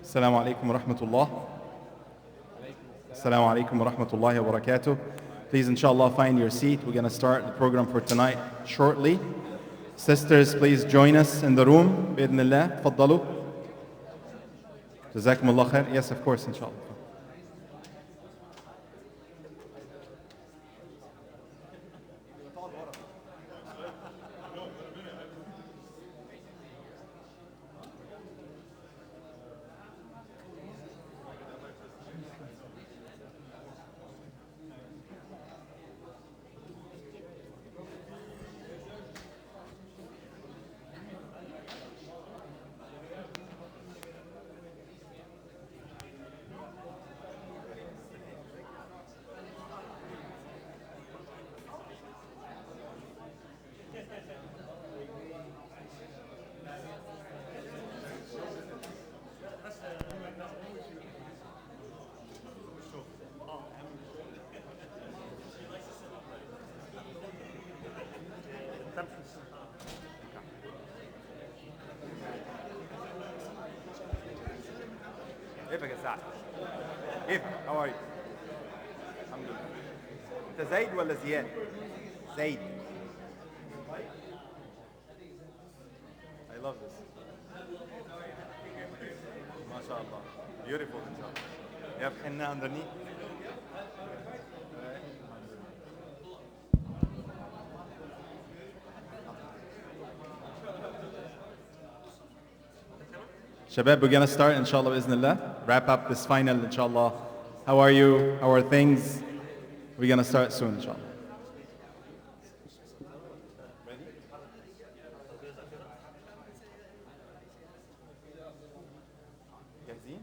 السلام عليكم ورحمة الله. Assalamu alaikum wa rahmatullahi wa barakatuh. Please, inshallah, find your seat. We're going to start the program for tonight shortly. Sisters, please join us in the room. بإذن الله. تفضلوا. جزاكم الله خير. Yes, of course, inshallah. كيفك يا سعد؟ كيفك؟ How are you? الحمد لله. أنت زيد ولا زياد؟ زيد. I love this. ما شاء الله. Beautiful إن شاء الله. You have henna underneath? Shabab, we're going to start, inshallah, bismillah. Wrap up this final, inshallah. How are you? How are things? We're going to start soon, inshallah. جاهزين؟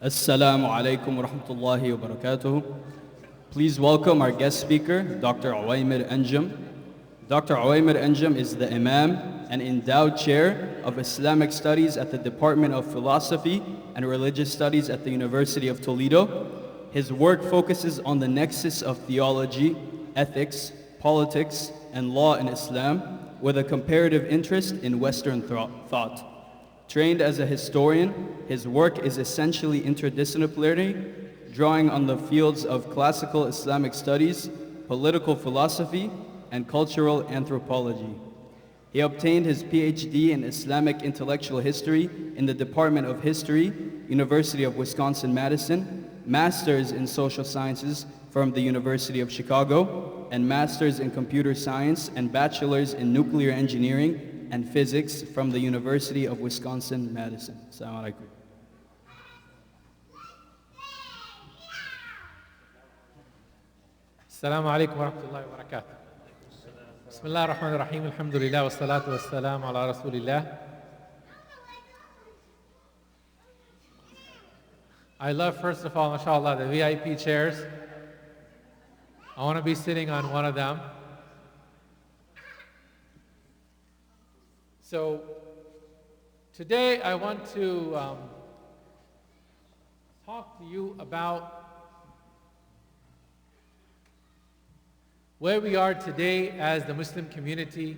Assalamu alaikum wa rahmatullahi wa barakatuh. Please welcome our guest speaker, Dr. Ovamir Anjum. Dr. Ovamir Anjum is the Imam and Endowed Chair of Islamic Studies at the Department of Philosophy and Religious Studies at the University of Toledo. His work focuses on the nexus of theology, ethics, politics, and law in Islam, with a comparative interest in Western thought. Trained as a historian, his work is essentially interdisciplinary, drawing on the fields of classical Islamic studies, political philosophy, and cultural anthropology. He obtained his PhD in Islamic intellectual history in the Department of History, University of Wisconsin-Madison, Masters in Social Sciences from the University of Chicago, and Masters in Computer Science and Bachelors in Nuclear Engineering and Physics from the University of Wisconsin-Madison. Assalamu alaikum. السلام عليكم ورحمة الله وبركاته. بسم الله الرحمن الرحيم. الحمد لله والصلاة والسلام على رسول الله. I love, first of all, mashallah, the VIP chairs. I want to be sitting on one of them. So today I want to talk to you about where we are today as the Muslim community,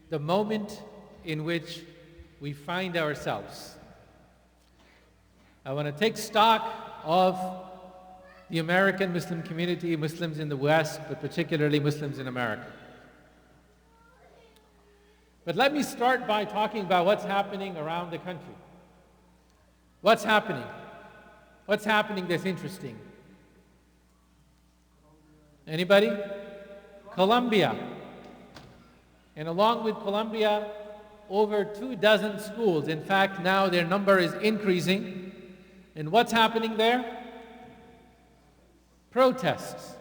the moment in which we find ourselves. I want to take stock of the American Muslim community, Muslims in the West, but particularly Muslims in America. But let me start by talking about what's happening around the country. What's happening? What's happening that's interesting? Anybody? Colombia. And along with Colombia, over 24 schools. In fact, now their number is increasing. And what's happening there? Protests.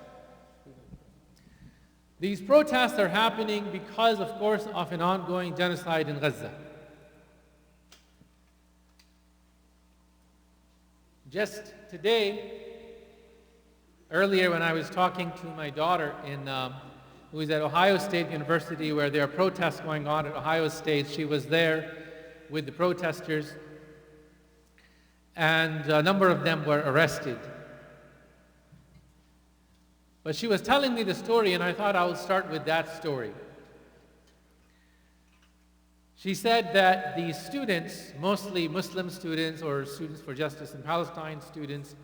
These protests are happening because, of course, of an ongoing genocide in Gaza. Just today, earlier when I was talking to my daughter in who is at Ohio State University, where there are protests going on at Ohio State. She was there with the protesters, and a number of them were arrested. But she was telling me the story, and I thought I would start with that story. She said that the students, mostly Muslim students or students for justice in Palestine students,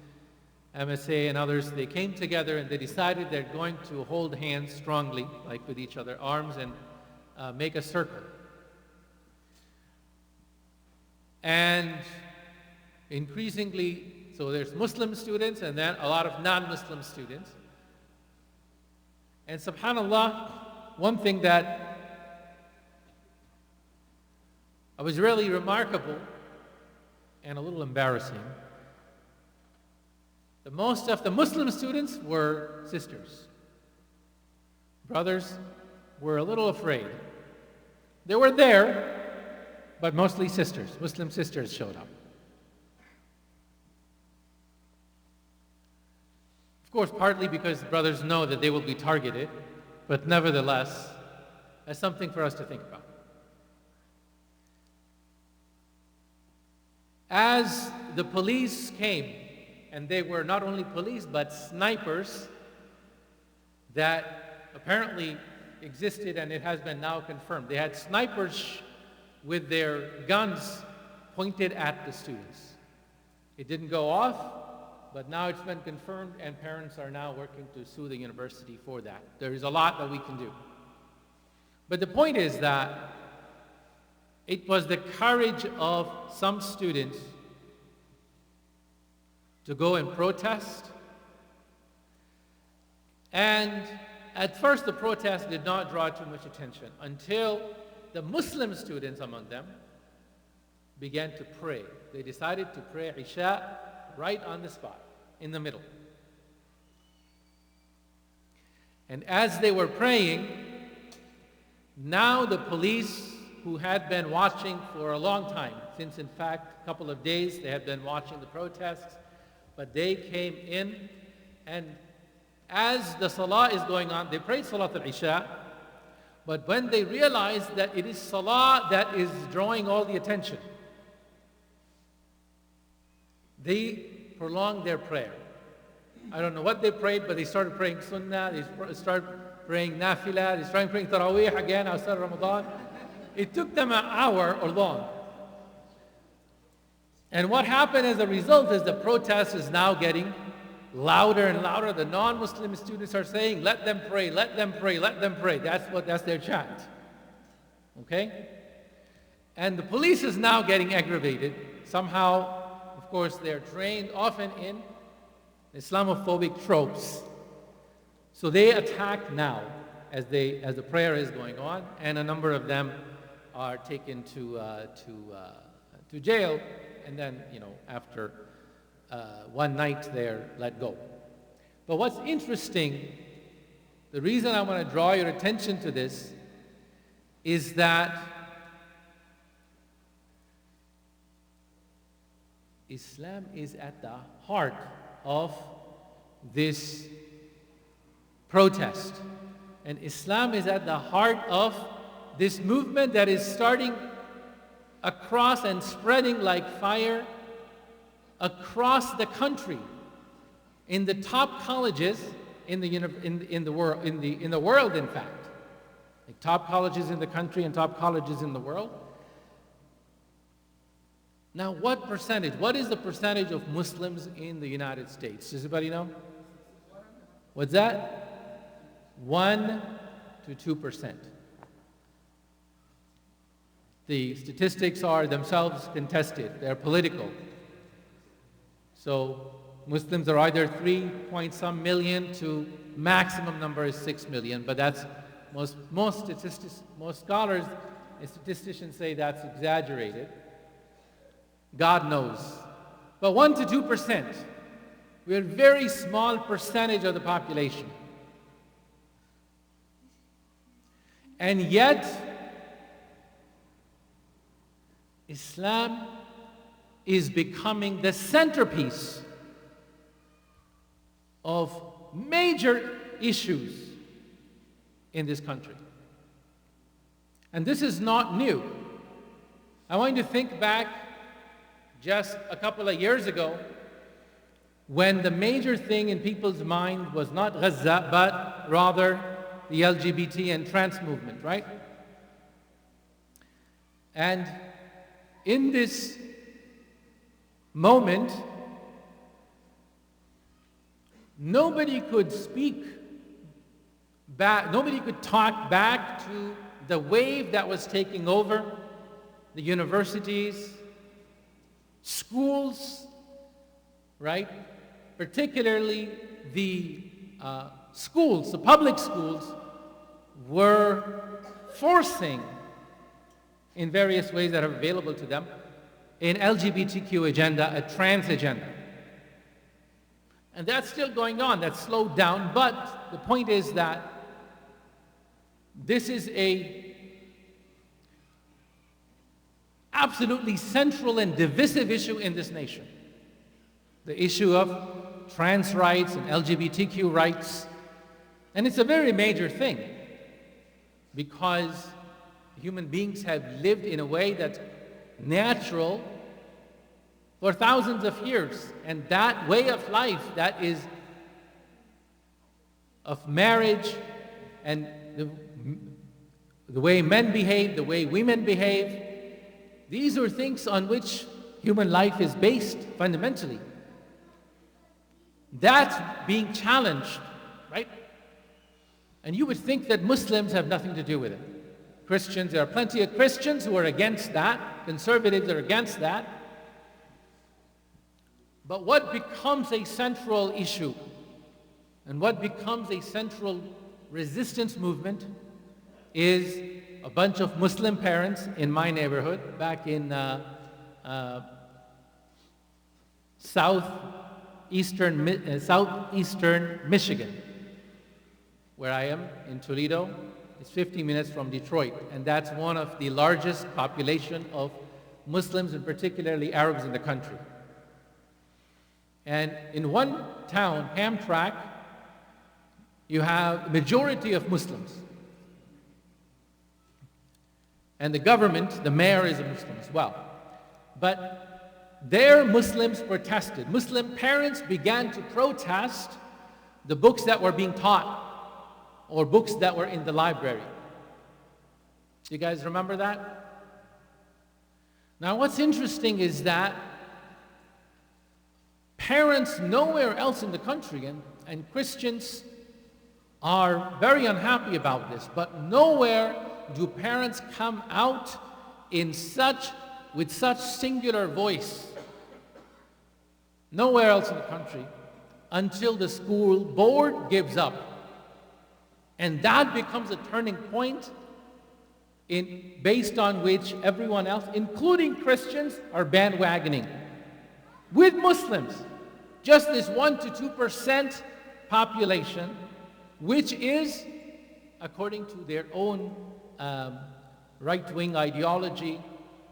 MSA and others, they came together and they decided they're going to hold hands strongly, like with each other, arms, and make a circle. And increasingly, so there's Muslim students and then a lot of non-Muslim students. And subhanAllah, one thing that was really remarkable and a little embarrassing, most of the Muslim students were sisters. Brothers were a little afraid. They were there, but mostly sisters, Muslim sisters showed up. Of course, partly because brothers know that they will be targeted, but nevertheless, that's something for us to think about. As the police came, and they were not only police, but snipers that apparently existed, and it has been now confirmed. They had snipers with their guns pointed at the students. It didn't go off, but now it's been confirmed, and parents are now working to sue the university for that. There is a lot that we can do. But the point is that it was the courage of some students to go and protest. And at first the protest did not draw too much attention until the Muslim students among them began to pray. They decided to pray Isha right on the spot, in the middle. And as they were praying, now the police, who had been watching for a long time, since in fact a couple of days they had been watching the protests, but they came in, and as the salah is going on, they prayed Salat al-Isha, but when they realized that it is salah that is drawing all the attention, they prolonged their prayer. I don't know what they prayed, but they started praying sunnah, they started praying nafilah, they started praying tarawih again outside Ramadan. It took them an hour or long. And what happened as a result is the protest is now getting louder and louder. The non-Muslim students are saying, let them pray, let them pray, let them pray. That's their chant. Okay? And the police is now getting aggravated. Somehow, of course, they're trained often in Islamophobic tropes. So they attack now as the prayer is going on, and a number of them are taken to jail, and then, after one night they're let go. But what's interesting, the reason I want to draw your attention to this is that Islam is at the heart of this protest. And Islam is at the heart of this movement that is starting across and spreading like fire across the country, in the top colleges in the world, in fact, like top colleges in the country and top colleges in the world. Now, what is the percentage of Muslims in the United States? Does anybody know? What's that? 1 to 2%. The statistics are themselves contested. They're political. So Muslims are either 3 point some million to maximum number is 6 million, but that's most scholars and statisticians say that's exaggerated. God knows. But 1 to 2%. We're a very small percentage of the population. And yet, Islam is becoming the centerpiece of major issues in this country. And this is not new. I want you to think back just a couple of years ago when the major thing in people's mind was not Gaza, but rather the LGBT and trans movement, right? And in this moment, nobody could speak back, nobody could talk back to the wave that was taking over the universities, schools, right? Particularly the schools, the public schools, were forcing in various ways that are available to them an LGBTQ agenda, a trans agenda. And that's still going on, that's slowed down, but the point is that this is a absolutely central and divisive issue in this nation. The issue of trans rights and LGBTQ rights. And it's a very major thing because human beings have lived in a way that's natural for thousands of years. And that way of life, that is of marriage and the way men behave, the way women behave, these are things on which human life is based fundamentally. That's being challenged, right? And you would think that Muslims have nothing to do with it. Christians, there are plenty of Christians who are against that. Conservatives are against that. But what becomes a central issue and what becomes a central resistance movement is a bunch of Muslim parents in my neighborhood back in southeastern Michigan, where I am in Toledo. It's 50 minutes from Detroit, and that's one of the largest population of Muslims and particularly Arabs in the country. And in one town, Hamtramck, you have a majority of Muslims. And the government, the mayor is a Muslim as well. But there Muslims protested. Muslim parents began to protest the books that were being taught or books that were in the library. Do you guys remember that? Now what's interesting is that parents nowhere else in the country, and Christians are very unhappy about this, but nowhere do parents come out with such singular voice. Nowhere else in the country until the school board gives up. And that becomes a turning point based on which everyone else, including Christians, are bandwagoning. With Muslims, just this 1 to 2% population, which is, according to their own right-wing ideology,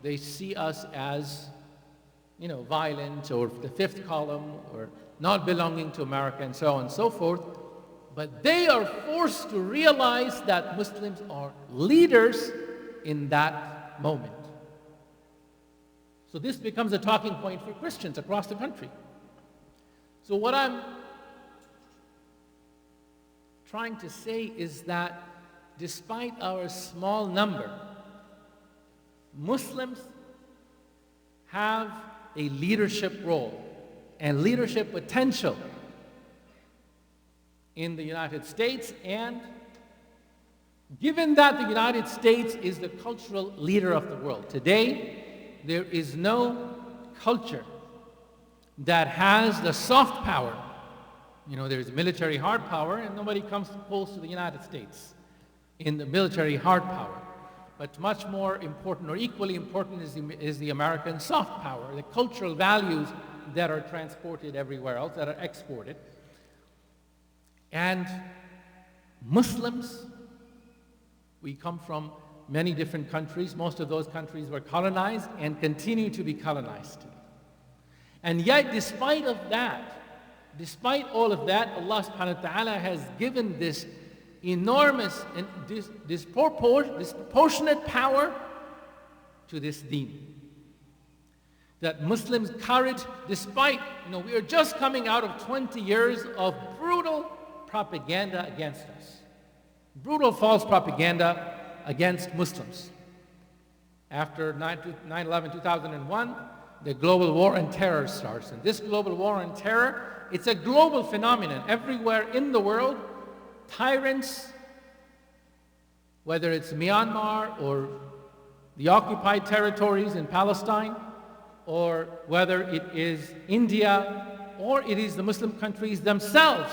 they see us as, violent or the fifth column or not belonging to America and so on and so forth. But they are forced to realize that Muslims are leaders in that moment. So this becomes a talking point for Christians across the country. So what I'm trying to say is that despite our small number, Muslims have a leadership role and leadership potential in the United States, and given that the United States is the cultural leader of the world, today there is no culture that has the soft power. There's military hard power, and nobody comes close to the United States in the military hard power. But much more important, or equally important, is the American soft power, the cultural values that are transported everywhere else, that are exported. And Muslims, we come from many different countries. Most of those countries were colonized and continue to be colonized. And yet, despite all of that, Allah subhanahu wa ta'ala has given this enormous and disproportionate power to this deen. That Muslims' courage, despite, we are just coming out of 20 years of brutal propaganda against us. Brutal false propaganda against Muslims. After 9/11, 2001, the global war on terror starts. And this global war on terror, it's a global phenomenon. Everywhere in the world, tyrants, whether it's Myanmar or the occupied territories in Palestine, or whether it is India, or it is the Muslim countries themselves,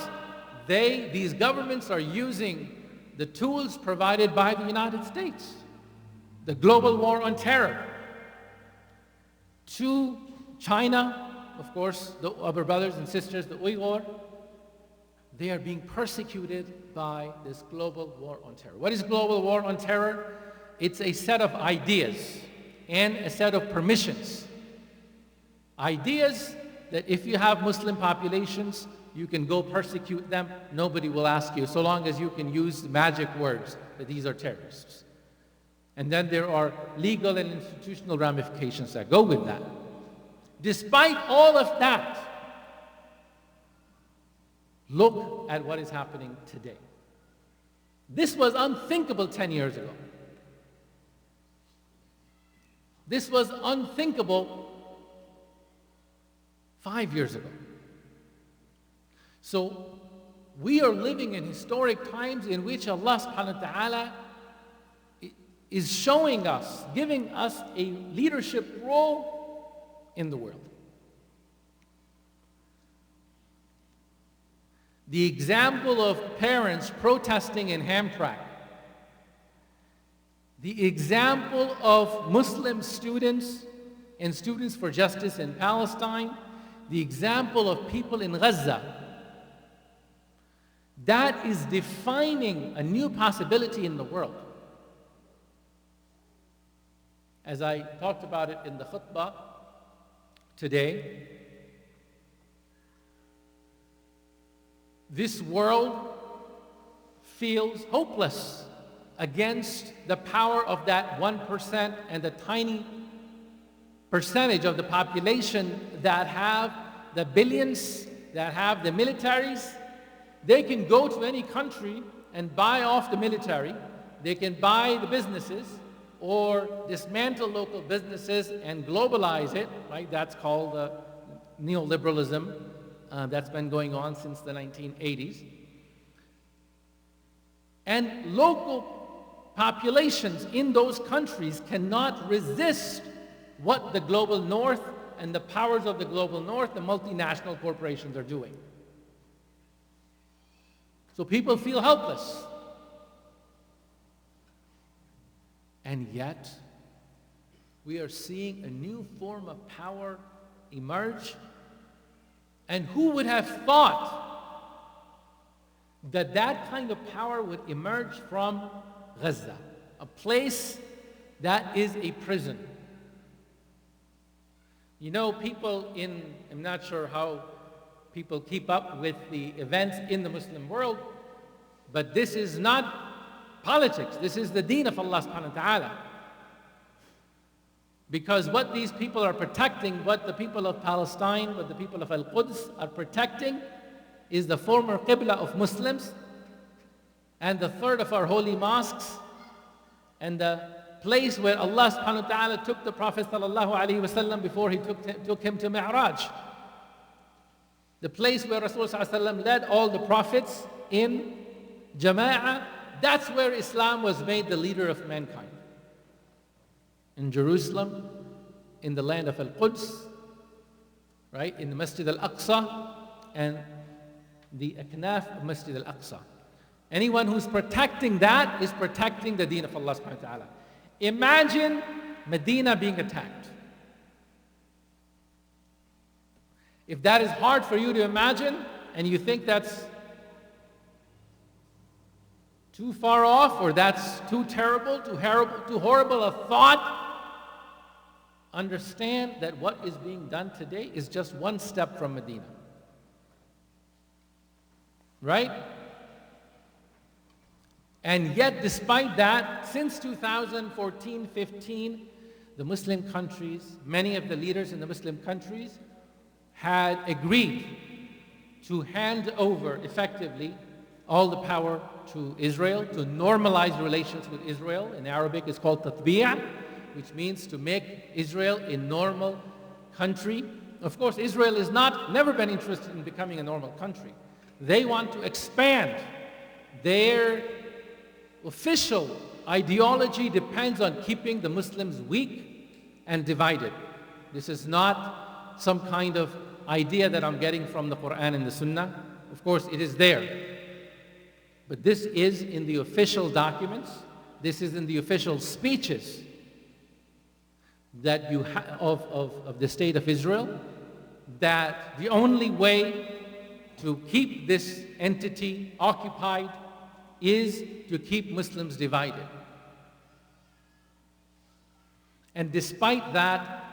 these governments are using the tools provided by the United States. The global war on terror. To China, of course, our brothers and sisters, the Uyghur, they are being persecuted by this global war on terror. What is global war on terror? It's a set of ideas and a set of permissions. Ideas that if you have Muslim populations, you can go persecute them. Nobody will ask you, so long as you can use magic words that these are terrorists. And then there are legal and institutional ramifications that go with that. Despite all of that, look at what is happening today. This was unthinkable 10 years ago. This was unthinkable 5 years ago. So we are living in historic times in which Allah subhanahu wa ta'ala is showing us, giving us a leadership role in the world. The example of parents protesting in Hamtramck, the example of Muslim students and students for justice in Palestine, the example of people in Gaza, that is defining a new possibility in the world. As I talked about it in the khutbah today, this world feels hopeless against the power of that 1% and the tiny percentage of the population that have the billions, that have the militaries. They can go to any country and buy off the military. They can buy the businesses or dismantle local businesses and globalize it, right? That's called neoliberalism. That's been going on since the 1980s. And local populations in those countries cannot resist what the global north and the powers of the global north, the multinational corporations, are doing. So people feel helpless. And yet, we are seeing a new form of power emerge. And who would have thought that that kind of power would emerge from Gaza, a place that is a prison? You know, I'm not sure how people keep up with the events in the Muslim world, but this is not politics. This is the deen of Allah subhanahu wa ta'ala. Because what these people are protecting, what the people of Palestine, what the people of Al-Quds are protecting, is the former Qibla of Muslims, and the third of our holy mosques, and the place where Allah subhanahu wa ta'ala took the Prophet sallallahu alaihi wasallam before he took him to Mi'raj. The place where Rasulullah sallallahu alaihi wasallam led all the prophets in Jama'ah. That's where Islam was made the leader of mankind. In Jerusalem, in the land of Al-Quds, right? In the Masjid Al-Aqsa and the Aknaf of Masjid Al-Aqsa. Anyone who's protecting that is protecting the deen of Allah subhanahu wa ta'ala. Imagine Medina being attacked. If that is hard for you to imagine, and you think that's too far off, or that's too terrible, too horrible a thought, understand that what is being done today is just one step from Medina. Right? And yet, despite that, since 2014-15, the Muslim countries, many of the leaders in the Muslim countries had agreed to hand over effectively all the power to Israel, to normalize relations with Israel. In Arabic, it's called tatbi'a, which means to make Israel a normal country. Of course, Israel has never been interested in becoming a normal country. They want to expand. Their official ideology depends on keeping the Muslims weak and divided. This is not some kind of idea that I'm getting from the Quran and the Sunnah. Of course, it is there. But this is in the official documents. This is in the official speeches that you of the state of Israel, that the only way to keep this entity occupied is to keep Muslims divided. And despite that,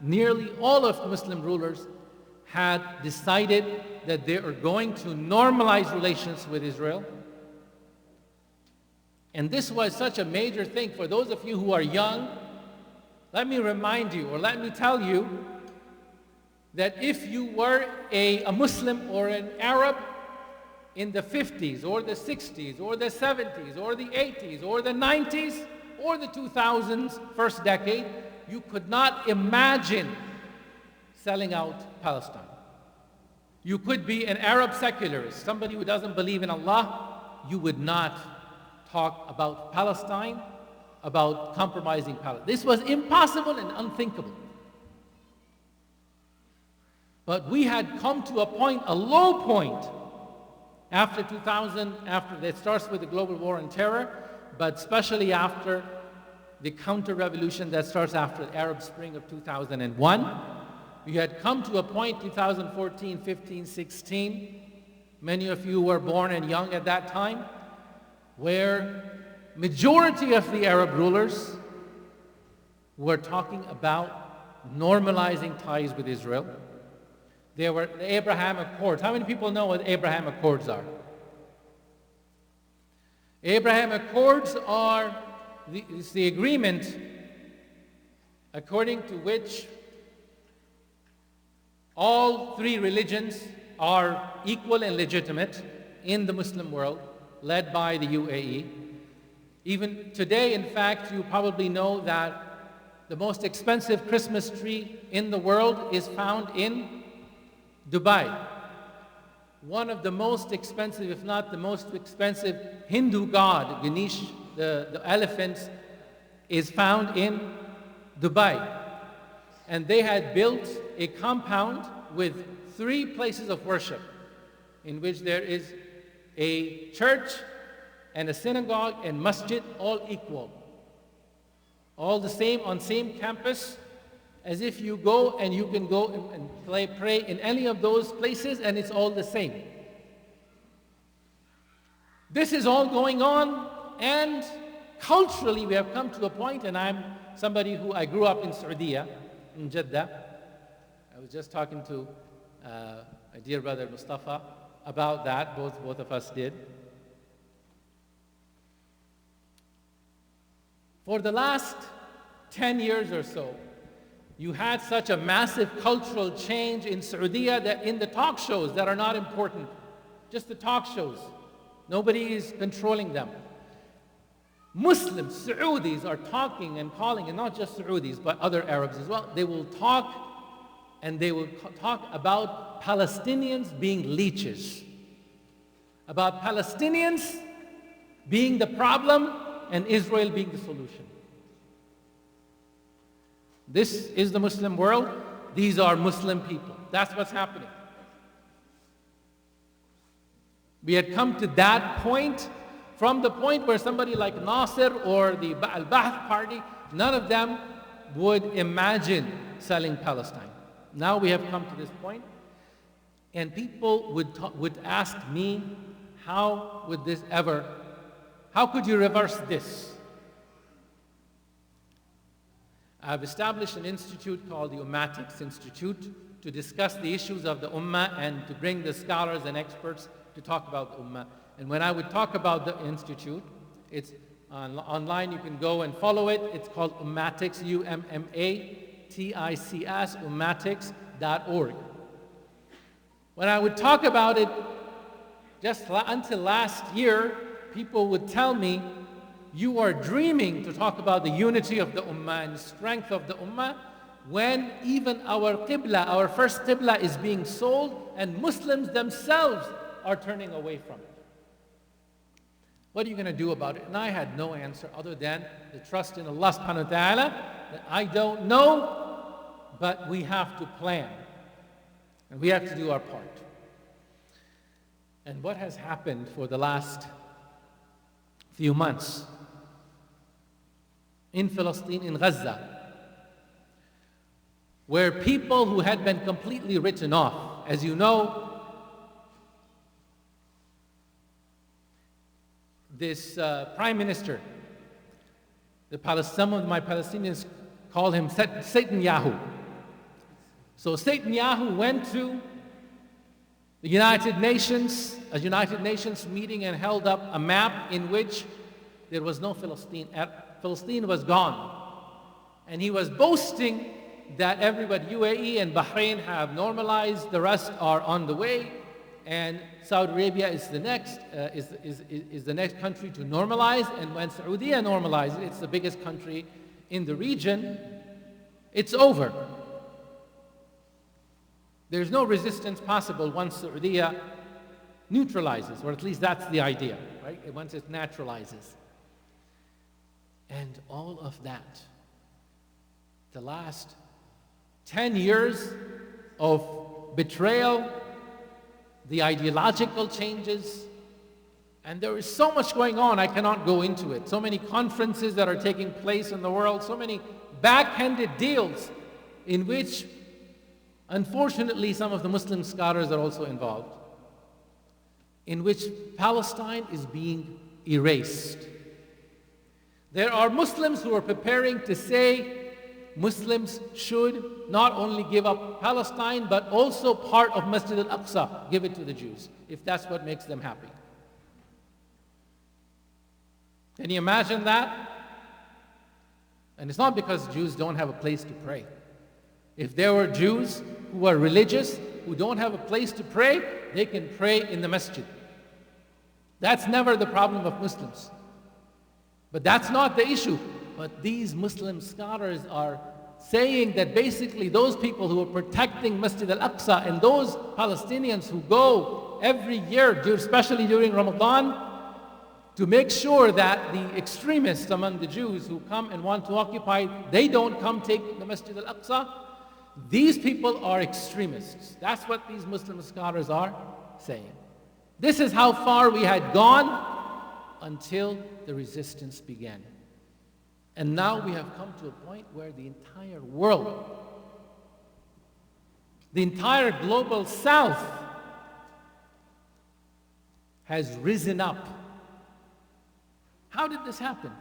nearly all of Muslim rulers had decided that they are going to normalize relations with Israel. And this was such a major thing. For those of you who are young, let me remind you, or let me tell you, that if you were a Muslim or an Arab in the 50s or the 60s or the 70s or the 80s or the 90s or the 2000s, first decade, you could not imagine selling out Palestine. You could be an Arab secularist, somebody who doesn't believe in Allah. You would not talk about Palestine, about compromising Palestine. This was impossible and unthinkable. But we had come to a point, a low point, after 2000, after that starts with the global war on terror, but especially after the counter-revolution that starts after the Arab Spring of 2001. We had come to a point, 2014, 15, 16, many of you were born and young at that time, where majority of the Arab rulers were talking about normalizing ties with Israel. There were the Abraham Accords. How many people know what Abraham Accords are? Abraham Accords are the agreement according to which all three religions are equal and legitimate in the Muslim world, led by the UAE. Even today, in fact, you probably know that the most expensive Christmas tree in the world is found in Dubai. One of the most expensive, if not the most expensive Hindu god, Ganesh, the elephants, is found in Dubai. And they had built a compound with 3 places of worship, in which there is a church and a synagogue and masjid, all equal. All the same, on same campus, as if you go and you can go and pray in any of those places and it's all the same. This is all going on, and culturally we have come to a point, and I'm somebody who, I grew up in Saudi, in Jeddah. I was just talking to my dear brother Mustafa about that, both of us did. For the last 10 years or so, you had such a massive cultural change in Saudi that in the talk shows that are not important, just the talk shows, nobody is controlling them. Muslims, Saudis are talking and calling, and not just Saudis, but other Arabs as well. They will talk, and they will talk about Palestinians being leeches, about Palestinians being the problem and Israel being the solution. This is the Muslim world. These are Muslim people. That's what's happening. We had come to that point, from the point where somebody like Nasser or the Al-Ba'ath party, none of them would imagine selling Palestine. Now we have come to this point, and people would ask me, how would this ever, how could you reverse this? I've established an institute called the Ummatics Institute to discuss the issues of the Ummah and to bring the scholars and experts to talk about the Ummah. And when I would talk about the institute, It's online, you can go and follow it. It's called Ummatics, U-M-M-A-T-I-C-S, ummatics.org. When I would talk about it just until last year, people would tell me, you are dreaming to talk about the unity of the Ummah and strength of the Ummah when even our Qibla, our first Qibla is being sold and Muslims themselves are turning away from it. What are you going to do about it? And I had no answer other than the trust in Allah subhanahu wa ta'ala that I don't know, but we have to plan. And we have to do our part. And what has happened for the last few months in Palestine, in Gaza, where people who had been completely written off, as you know, this prime minister, some of my Palestinians call him Netanyahu. So Netanyahu went to the United Nations, a United Nations meeting, and held up a map in which there was no Palestine. Palestine was gone. And he was boasting that everybody, UAE and Bahrain, have normalized, the rest are on the way, and Saudi Arabia is the next country to normalize, and when Saudi normalizes, it's the biggest country in the region, it's over. There's no resistance possible once Saudi neutralizes, or at least that's the idea, right? Once it naturalizes. And all of that, the last 10 years of betrayal, the ideological changes, and there is so much going on, I cannot go into it. So many conferences that are taking place in the world, so many backhanded deals in which, unfortunately, some of the Muslim scholars are also involved, in which Palestine is being erased. There are Muslims who are preparing to say Muslims should not only give up Palestine, but also part of Masjid al-Aqsa, give it to the Jews, if that's what makes them happy. Can you imagine that? And it's not because Jews don't have a place to pray. If there were Jews who are religious, who don't have a place to pray, they can pray in the masjid. That's never the problem of Muslims. But that's not the issue. But these Muslim scholars are saying that basically those people who are protecting Masjid al-Aqsa and those Palestinians who go every year, especially during Ramadan, to make sure that the extremists among the Jews who come and want to occupy, they don't come take the Masjid al-Aqsa. These people are extremists. That's what these Muslim scholars are saying. This is how far we had gone until the resistance began. And now we have come to a point where the entire world, the entire global south has risen up. How did this happen?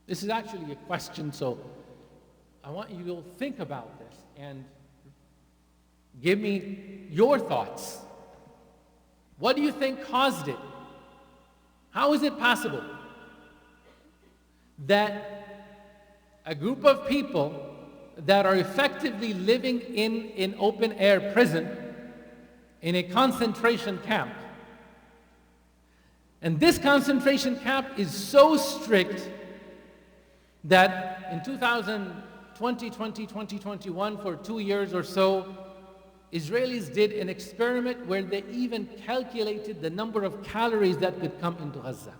This is actually a question, so I want you to think about this and give me your thoughts. What do you think caused it? How is it possible that a group of people that are effectively living in an open-air prison, in a concentration camp, and this concentration camp is so strict that in 2020, 2021, for 2 years or so, Israelis did an experiment where they even calculated the number of calories that could come into Gaza.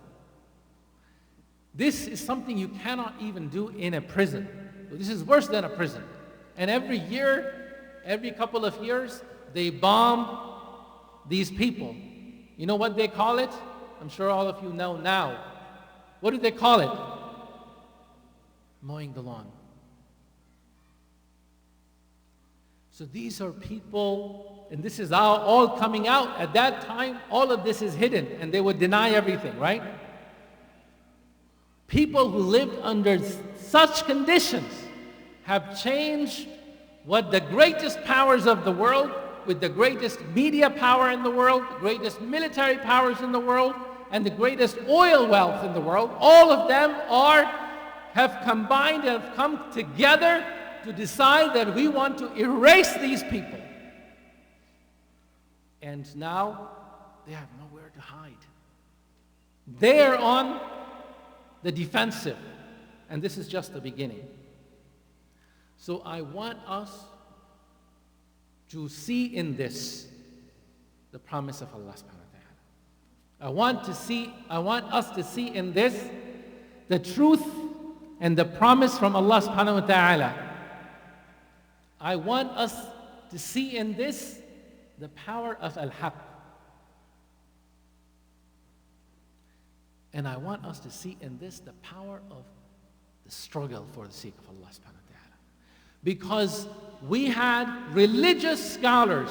This is something you cannot even do in a prison. This is worse than a prison. And every year, every couple of years, they bomb these people. You know what they call it? I'm sure all of you know now. What do they call it? Mowing the lawn. So these are people, and this is all coming out. At that time, all of this is hidden, and they would deny everything, right? People who lived under such conditions have changed what the greatest powers of the world, with the greatest media power in the world, the greatest military powers in the world, and the greatest oil wealth in the world. All of them have combined and have come together to decide that we want to erase these people. And now they have nowhere to hide. They are on the defensive, and this is just the beginning. So I want us to see in this the promise of Allah subhanahu wa ta'ala. I want us to see in this the truth and the promise from Allah subhanahu wa ta'ala. I want us to see in this the power of al-haq. And I want us to see in this the power of the struggle for the sake of Allah subhanahu wa ta'ala. Because we had religious scholars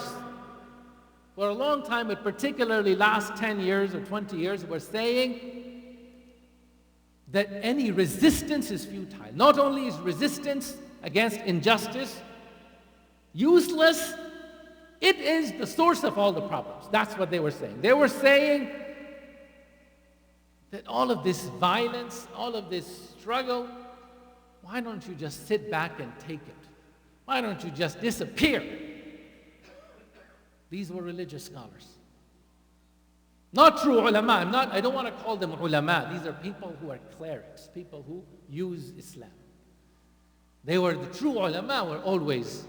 for a long time, but particularly last 10 years or 20 years, were saying that any resistance is futile. Not only is resistance against injustice useless, it is the source of all the problems. That's what they were saying. They were saying that all of this violence, all of this struggle, why don't you just sit back and take it? Why don't you just disappear? These were religious scholars. Not true ulama. I don't want to call them ulama. These are people who are clerics, people who use Islam. They were the true ulama, were always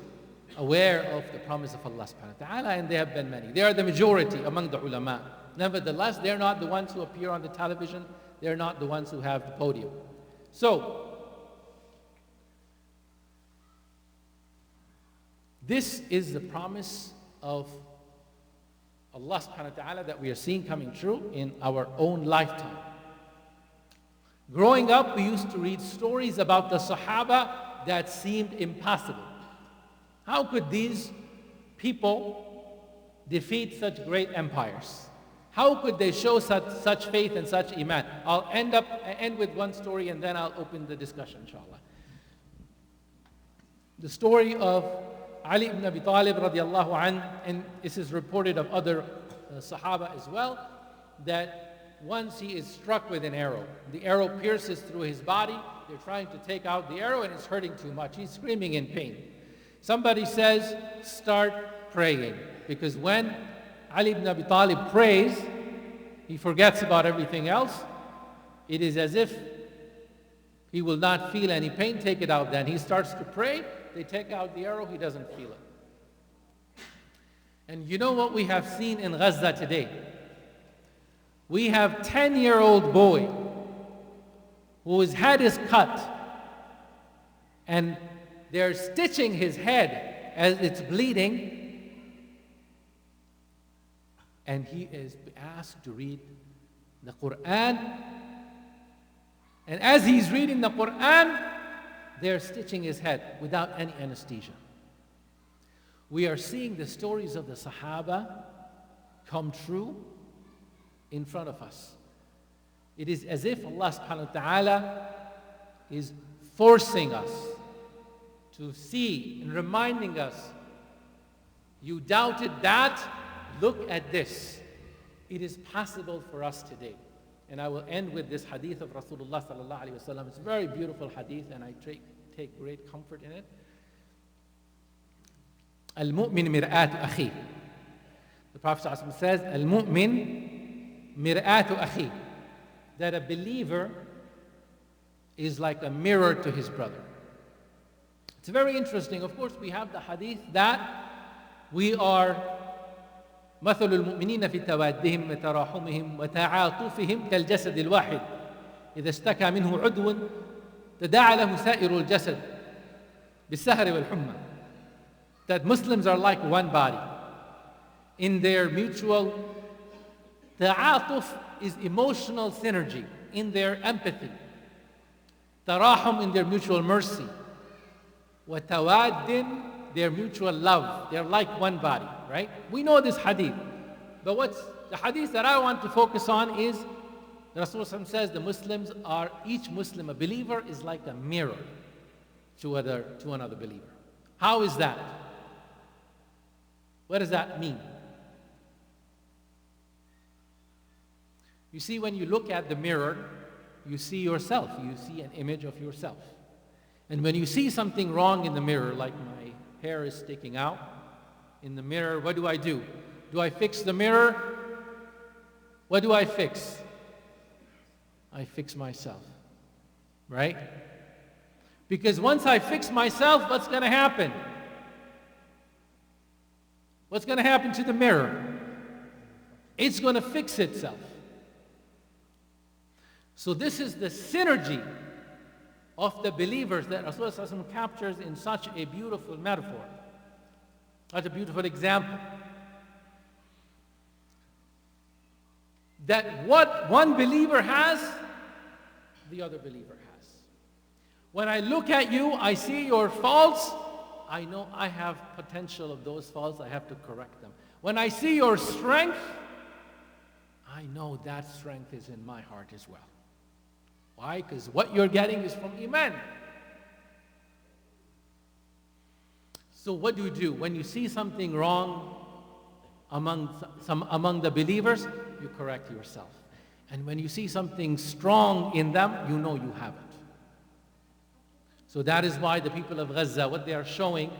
aware of the promise of Allah subhanahu wa ta'ala, and there have been many. They are the majority among the ulama. Nevertheless, they're not the ones who appear on the television. They're not the ones who have the podium. So, this is the promise of Allah subhanahu wa ta'ala that we are seeing coming true in our own lifetime. Growing up, we used to read stories about the Sahaba that seemed impossible. How could these people defeat such great empires? How could they show such faith and such iman? I'll end with one story and then I'll open the discussion, inshallah. The story of Ali ibn Abi Talib radiallahu anh, and this is reported of other Sahaba as well, that once he is struck with an arrow. The arrow pierces through his body. They're trying to take out the arrow and it's hurting too much. He's screaming in pain. Somebody says, start praying. Because when Ali ibn Abi Talib prays, he forgets about everything else. It is as if he will not feel any pain. Take it out then. He starts to pray. They take out the arrow. He doesn't feel it. And you know what we have seen in Gaza today? We have a 10-year-old boy whose head is cut. And they're stitching his head as it's bleeding. And he is asked to read the Quran. And as he's reading the Quran, they're stitching his head without any anesthesia. We are seeing the stories of the Sahaba come true in front of us. It is as if Allah subhanahu wa ta'ala is forcing us to see and reminding us, you doubted that, look at this. It is possible for us today. And I will end with this hadith of Rasulullah sallallahu alaihi wasallam. It's a very beautiful hadith and I take great comfort in it. Al-mu'min mir'atu akhi. The Prophet ﷺ says, Al-mu'min mir'atu akhi. That a believer is like a mirror to his brother. It's very interesting. Of course, we have the hadith that we are مثل المؤمنين في توادهم وتراحمهم وتعاطفهم كالجسد الواحد إذا اشتكى منه عضو تداعى له سائر الجسد بالسهر والحمى. That Muslims are like one body. In their mutual ta'atuf is emotional synergy, in their empathy. Tarahum in their mutual mercy. وتواد their mutual love. They're like one body, right? We know this hadith. But what's the hadith that I want to focus on is the Rasulullah says the Muslims are, each Muslim, a believer, is like a mirror to another believer. How is that? What does that mean? You see, when you look at the mirror, you see yourself. You see an image of yourself. And when you see something wrong in the mirror, like my hair is sticking out in the mirror, what do? Do I fix the mirror? What do I fix? I fix myself, right? Because once I fix myself, what's going to happen? What's going to happen to the mirror? It's going to fix itself. So this is the synergy of the believers that Rasulullah captures in such a beautiful metaphor, such a beautiful example. That what one believer has, the other believer has. When I look at you, I see your faults, I know I have potential of those faults, I have to correct them. When I see your strength, I know that strength is in my heart as well. Why? Because what you're getting is from Iman. So what do? When you see something wrong among the believers, you correct yourself. And when you see something strong in them, you know you have it. So that is why the people of Gaza, what they are showing,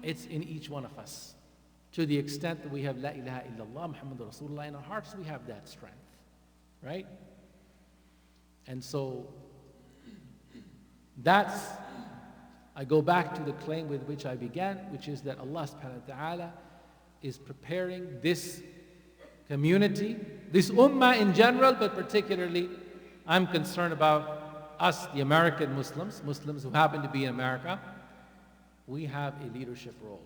it's in each one of us. To the extent that we have La ilaha illallah, Muhammadur Rasulullah in our hearts, we have that strength. Right? And so I go back to the claim with which I began, which is that Allah subhanahu wa ta'ala is preparing this community, this ummah in general, but particularly I'm concerned about us, the American Muslims who happen to be in America. We have a leadership role.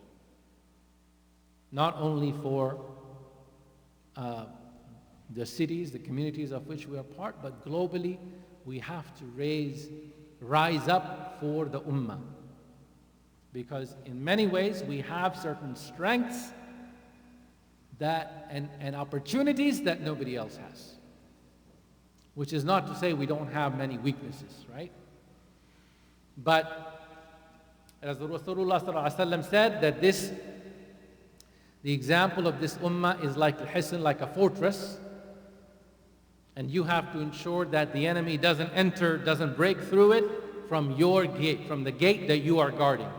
Not only for the cities, the communities of which we are part, but globally, we have to rise up for the ummah. Because in many ways, we have certain strengths and opportunities that nobody else has. Which is not to say we don't have many weaknesses, right? But as the Rasulullah ﷺ said, that the example of this ummah is like al-hisn, like a fortress. And you have to ensure that the enemy doesn't break through it from your gate, from the gate that you are guarding.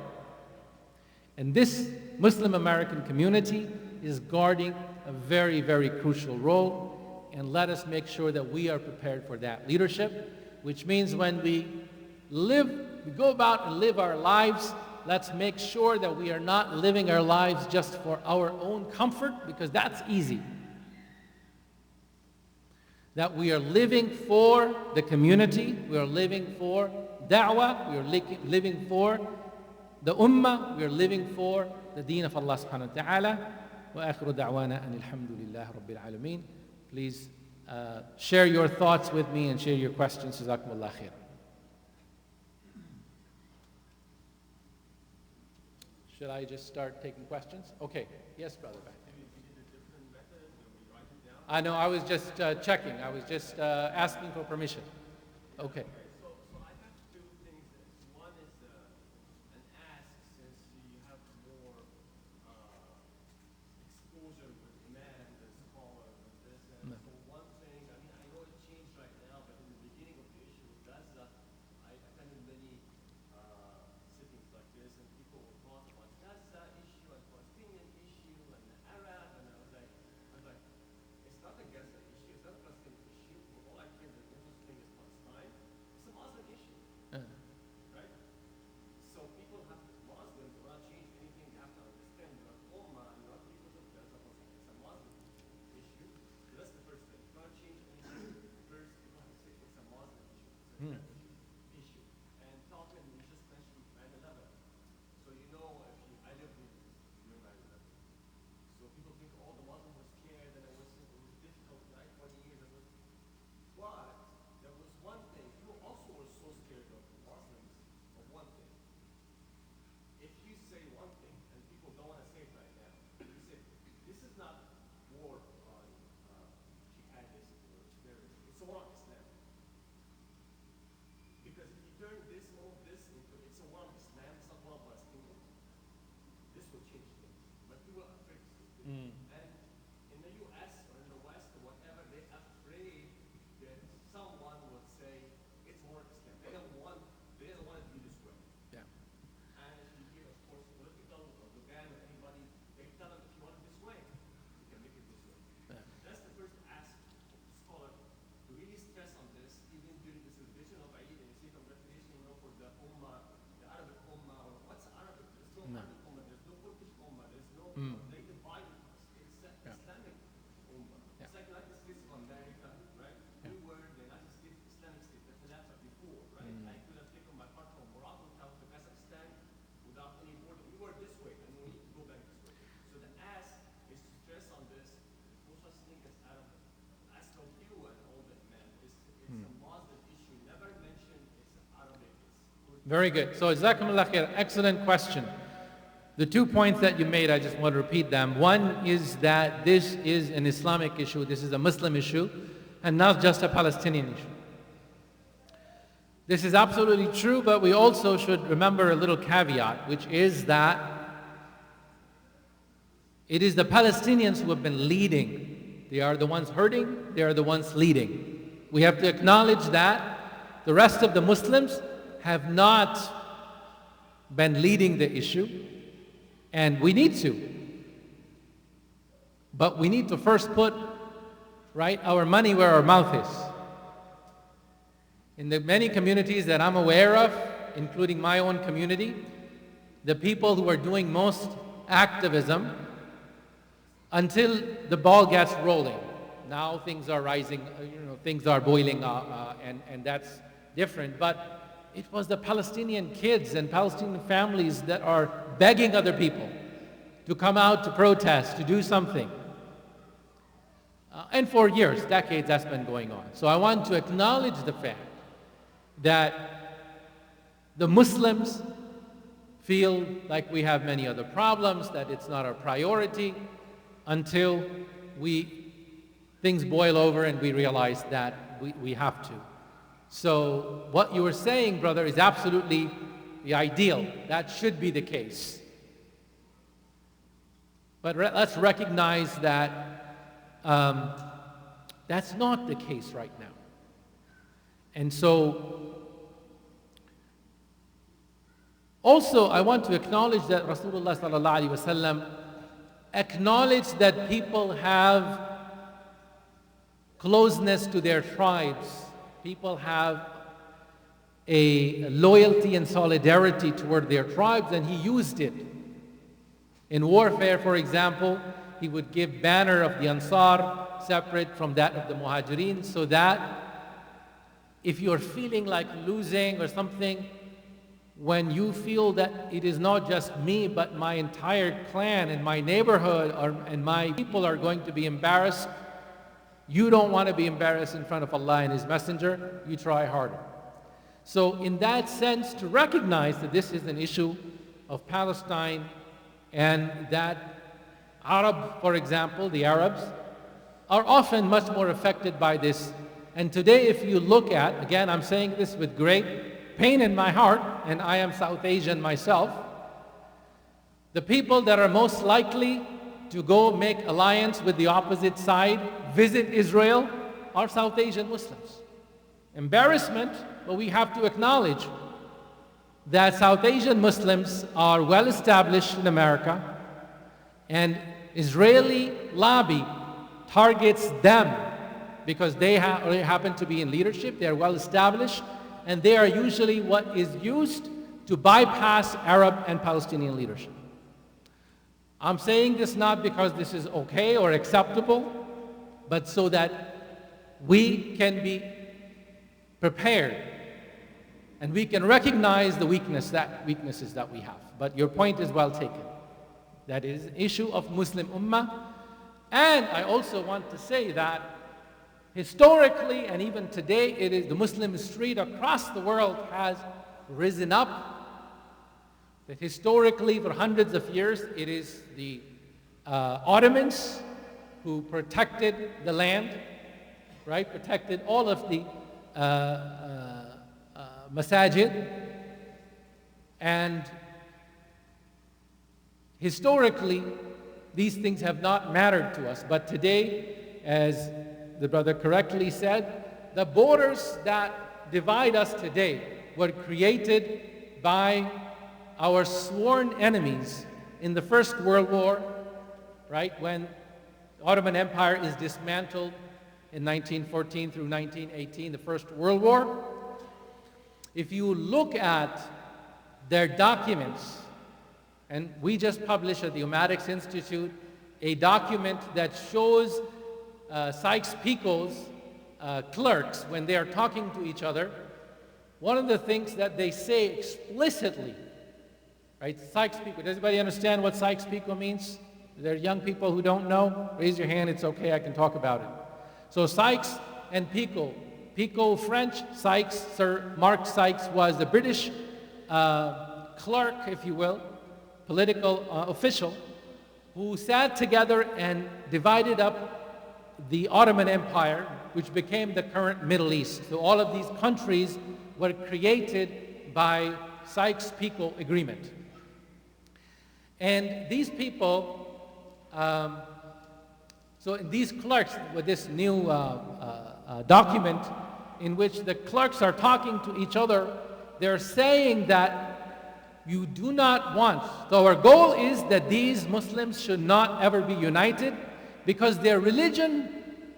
And this Muslim American community is guarding a very, very crucial role. And let us make sure that we are prepared for that leadership, which means when we go about and live our lives, let's make sure that we are not living our lives just for our own comfort, because that's easy. That we are living for the community, we are living for da'wah, we are living for the ummah, we are living for the deen of Allah subhanahu wa ta'ala. Wa akhiru da'wana an alhamdulillah rabbil alameen. Please share your thoughts with me and share your questions. Jazakumullah khair. Should I just start taking questions? Okay. Yes, brother. Back there. I know, I was just checking. I was just asking for permission. Okay. So I have two things. One is an ask, since you have more exposure with Imam, the scholar, with this. And so one thing, I mean, I know it changed right now, but in the beginning of the issue with Gaza, I attended many sittings like this, and people were talking about Gaza issue and Palestinian issue and the Arab, and I was like, it's not a Gaza issue, it's not a Palestinian issue. All I care the interesting thing is Palestine. And in the US or in the West or whatever, they're afraid that someone would say it's more Islam. They don't want it to be this way. Yeah. And if you hear, of course, political or Dogan or anybody, they tell them if you want it this way, you can make it this way. Yeah. That's the first ask of the scholar to really stress on this, even during the celebration of Eid, and you see congratulations, for the Ummah, the Arabic Ummah, or what's Arabic? There's no Arabic Ummah, there's no Turkish Ummah, there's no, they divided us. It's the Islamic Ummah. It's like United States of America, right? We were the United States Islamic State, the Khilafah before, right? I could have taken my part from Morocco down to Kazakhstan without any border. We were this way, and we need to go back this way. So the ask is to stress on this. No such thing as Arab. Ask of you and all that, man. It's a Muslim issue. Never mention it's Arabic. It's Very good. So, Jazakumullah khair. Excellent question. The 2 points that you made, I just want to repeat them. One is that this is an Islamic issue, this is a Muslim issue, and not just a Palestinian issue. This is absolutely true, but we also should remember a little caveat, which is that it is the Palestinians who have been leading. They are the ones hurting, they are the ones leading. We have to acknowledge that the rest of the Muslims have not been leading the issue, and we need to. But we need to first put, right, our money where our mouth is. In the many communities that I'm aware of, including my own community, the people who are doing most activism until the ball gets rolling. Now things are rising, things are boiling, and that's different. But it was the Palestinian kids and Palestinian families that are begging other people to come out to protest, to do something. And for years, decades, that's been going on. So I want to acknowledge the fact that the Muslims feel like we have many other problems, that it's not our priority, until things boil over and we realize that we have to. So what you were saying, brother, is absolutely the ideal. That should be the case. But let's recognize that that's not the case right now. And so, also I want to acknowledge that Rasulullah sallallahu alaihi wasallam acknowledged that people have closeness to their tribes. People have a loyalty and solidarity toward their tribes, and he used it. In warfare, for example, he would give banner of the Ansar separate from that of the Muhajirin, so that if you're feeling like losing or something, when you feel that it is not just me, but my entire clan and my neighborhood and my people are going to be embarrassed, you don't want to be embarrassed in front of Allah and His Messenger, you try harder. So in that sense, to recognize that this is an issue of Palestine, and that Arab, for example, the Arabs, are often much more affected by this. And today, if you look at, again, I'm saying this with great pain in my heart, and I am South Asian myself, the people that are most likely to go make alliance with the opposite side, visit Israel, are South Asian Muslims. Embarrassment, but we have to acknowledge that South Asian Muslims are well established in America, and Israeli lobby targets them because they happen to be in leadership, they are well established, and they are usually what is used to bypass Arab and Palestinian leadership. I'm saying this not because this is okay or acceptable, but so that we can be prepared and we can recognize the weaknesses that we have. But your point is well taken. That is an issue of Muslim Ummah. And I also want to say that historically and even today, it is the Muslim street across the world has risen up. That historically, for hundreds of years, it is the Ottomans who protected the land, right? Protected all of the masajid. And historically, these things have not mattered to us. But today, as the brother correctly said, the borders that divide us today were created by our sworn enemies in the First World War, right? When the Ottoman Empire is dismantled in 1914 through 1918, the First World War. If you look at their documents, and we just published at the Umatics Institute a document that shows Sykes-Picot's clerks, when they are talking to each other, one of the things that they say explicitly, right? Sykes-Picot, does anybody understand what Sykes-Picot means? There are young people who don't know. Raise your hand, it's okay, I can talk about it. So Sykes and Picot. Picot French, Sykes, Sir Mark Sykes was the British clerk, if you will, political official, who sat together and divided up the Ottoman Empire, which became the current Middle East. So all of these countries were created by Sykes-Picot agreement. And these people, so these clerks, with this new document in which the clerks are talking to each other, they're saying that you do not want, so our goal is that these Muslims should not ever be united because their religion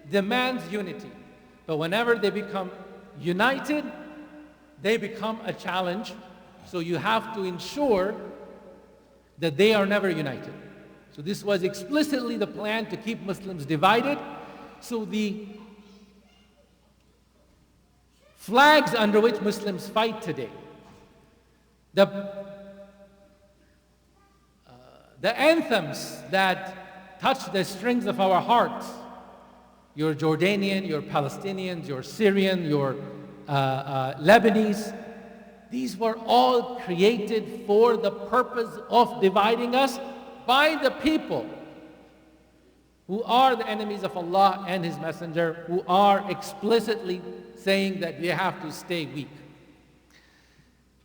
demands unity. But whenever they become united, they become a challenge. So you have to ensure that they are never united. So this was explicitly the plan to keep Muslims divided. So the flags under which Muslims fight today, the anthems that touch the strings of our hearts, your Jordanian, your Palestinians, your Syrian, your Lebanese, these were all created for the purpose of dividing us by the people who are the enemies of Allah and His Messenger, who are explicitly saying that we have to stay weak.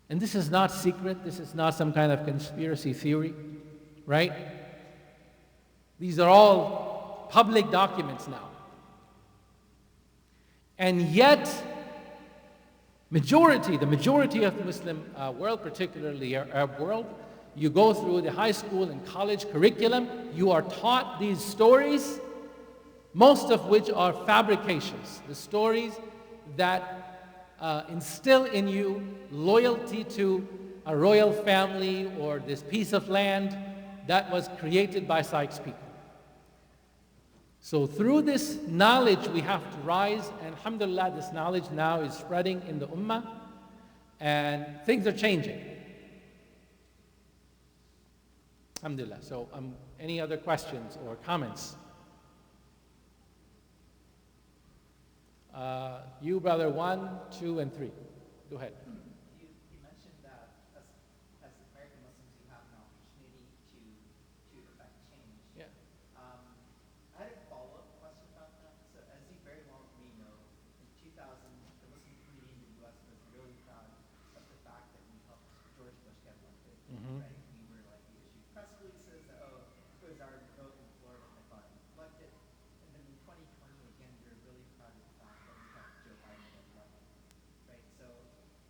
And this is not secret, this is not some kind of conspiracy theory, right? These are all public documents now. And yet, the majority of the Muslim world, particularly Arab world, you go through the high school and college curriculum, you are taught these stories, most of which are fabrications. The stories that instill in you loyalty to a royal family or this piece of land that was created by Sykes-Picot. So through this knowledge we have to rise, and alhamdulillah, this knowledge now is spreading in the ummah, and things are changing. Alhamdulillah. So any other questions or comments? You, brother, 1, 2, and 3. Go ahead. You mentioned that as American Muslims, you have an opportunity to affect change. Yeah. I had a follow-up question about that. So as you very well may know, in 2000, the Muslim community in the U.S. was really proud of the fact that we helped George Bush get elected. Right? We were like, we issued press releases that, oh, it was our vote in Florida that got him elected. And then in 2020, again, we were really proud of the fact that we helped Joe Biden get elected. Right? So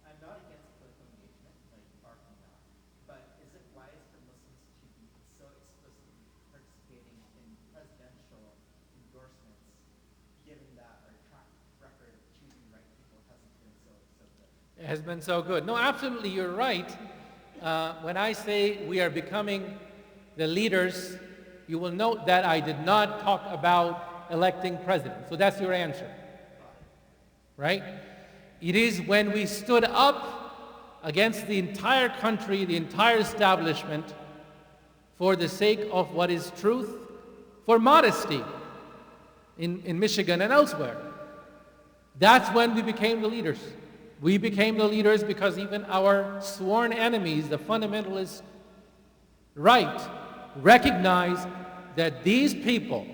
I'm not against political engagement, like far from that. But is it wise for Muslims to be so explicitly participating in presidential endorsements, given that our track record of choosing the right people hasn't been so good? It has been so good. No, absolutely, you're right. When I say we are becoming the leaders, you will note that I did not talk about electing president. So that's your answer, right? It is when we stood up against the entire country, the entire establishment, for the sake of what is truth, for modesty in Michigan and elsewhere. That's when we became the leaders. We became the leaders because even our sworn enemies, the fundamentalists, right, recognize that these people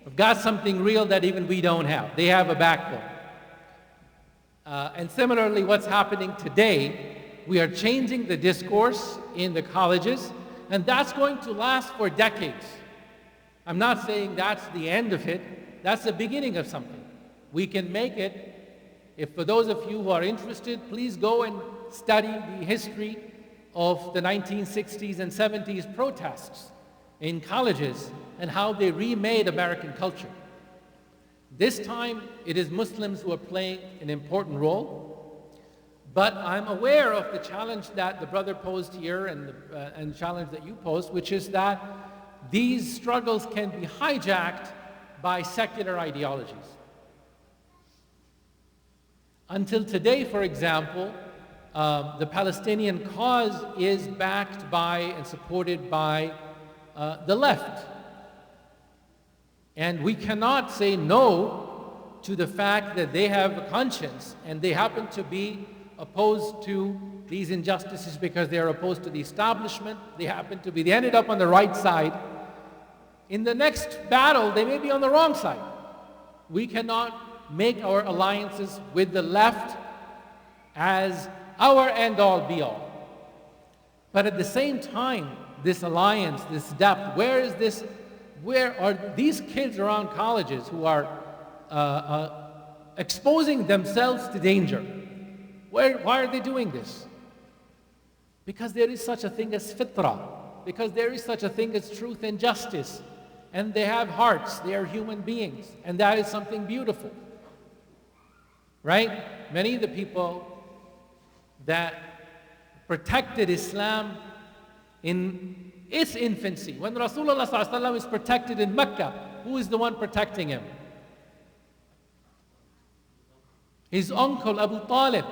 have got something real that even we don't have. They have a backbone. And similarly, what's happening today, we are changing the discourse in the colleges, and that's going to last for decades. I'm not saying that's the end of it. That's the beginning of something. We can make it. If for those of you who are interested, please go and study the history of the 1960s and 70s protests in colleges and how they remade American culture. This time, it is Muslims who are playing an important role, but I'm aware of the challenge that the brother posed here and the challenge that you posed, which is that these struggles can be hijacked by secular ideologies. Until today, for example, the Palestinian cause is backed by and supported by the left. And we cannot say no to the fact that they have a conscience and they happen to be opposed to these injustices because they are opposed to the establishment. They ended up on the right side. In the next battle, they may be on the wrong side. We cannot make our alliances with the left as our end-all be-all. But at the same time, this alliance, this depth, where are these kids around colleges who are exposing themselves to danger? Why are they doing this? Because there is such a thing as fitrah, because there is such a thing as truth and justice, and they have hearts, they are human beings, and that is something beautiful. Right? Many of the people that protected Islam in its infancy, when Rasulullah ﷺ is protected in Mecca, who is the one protecting him? His uncle Abu Talib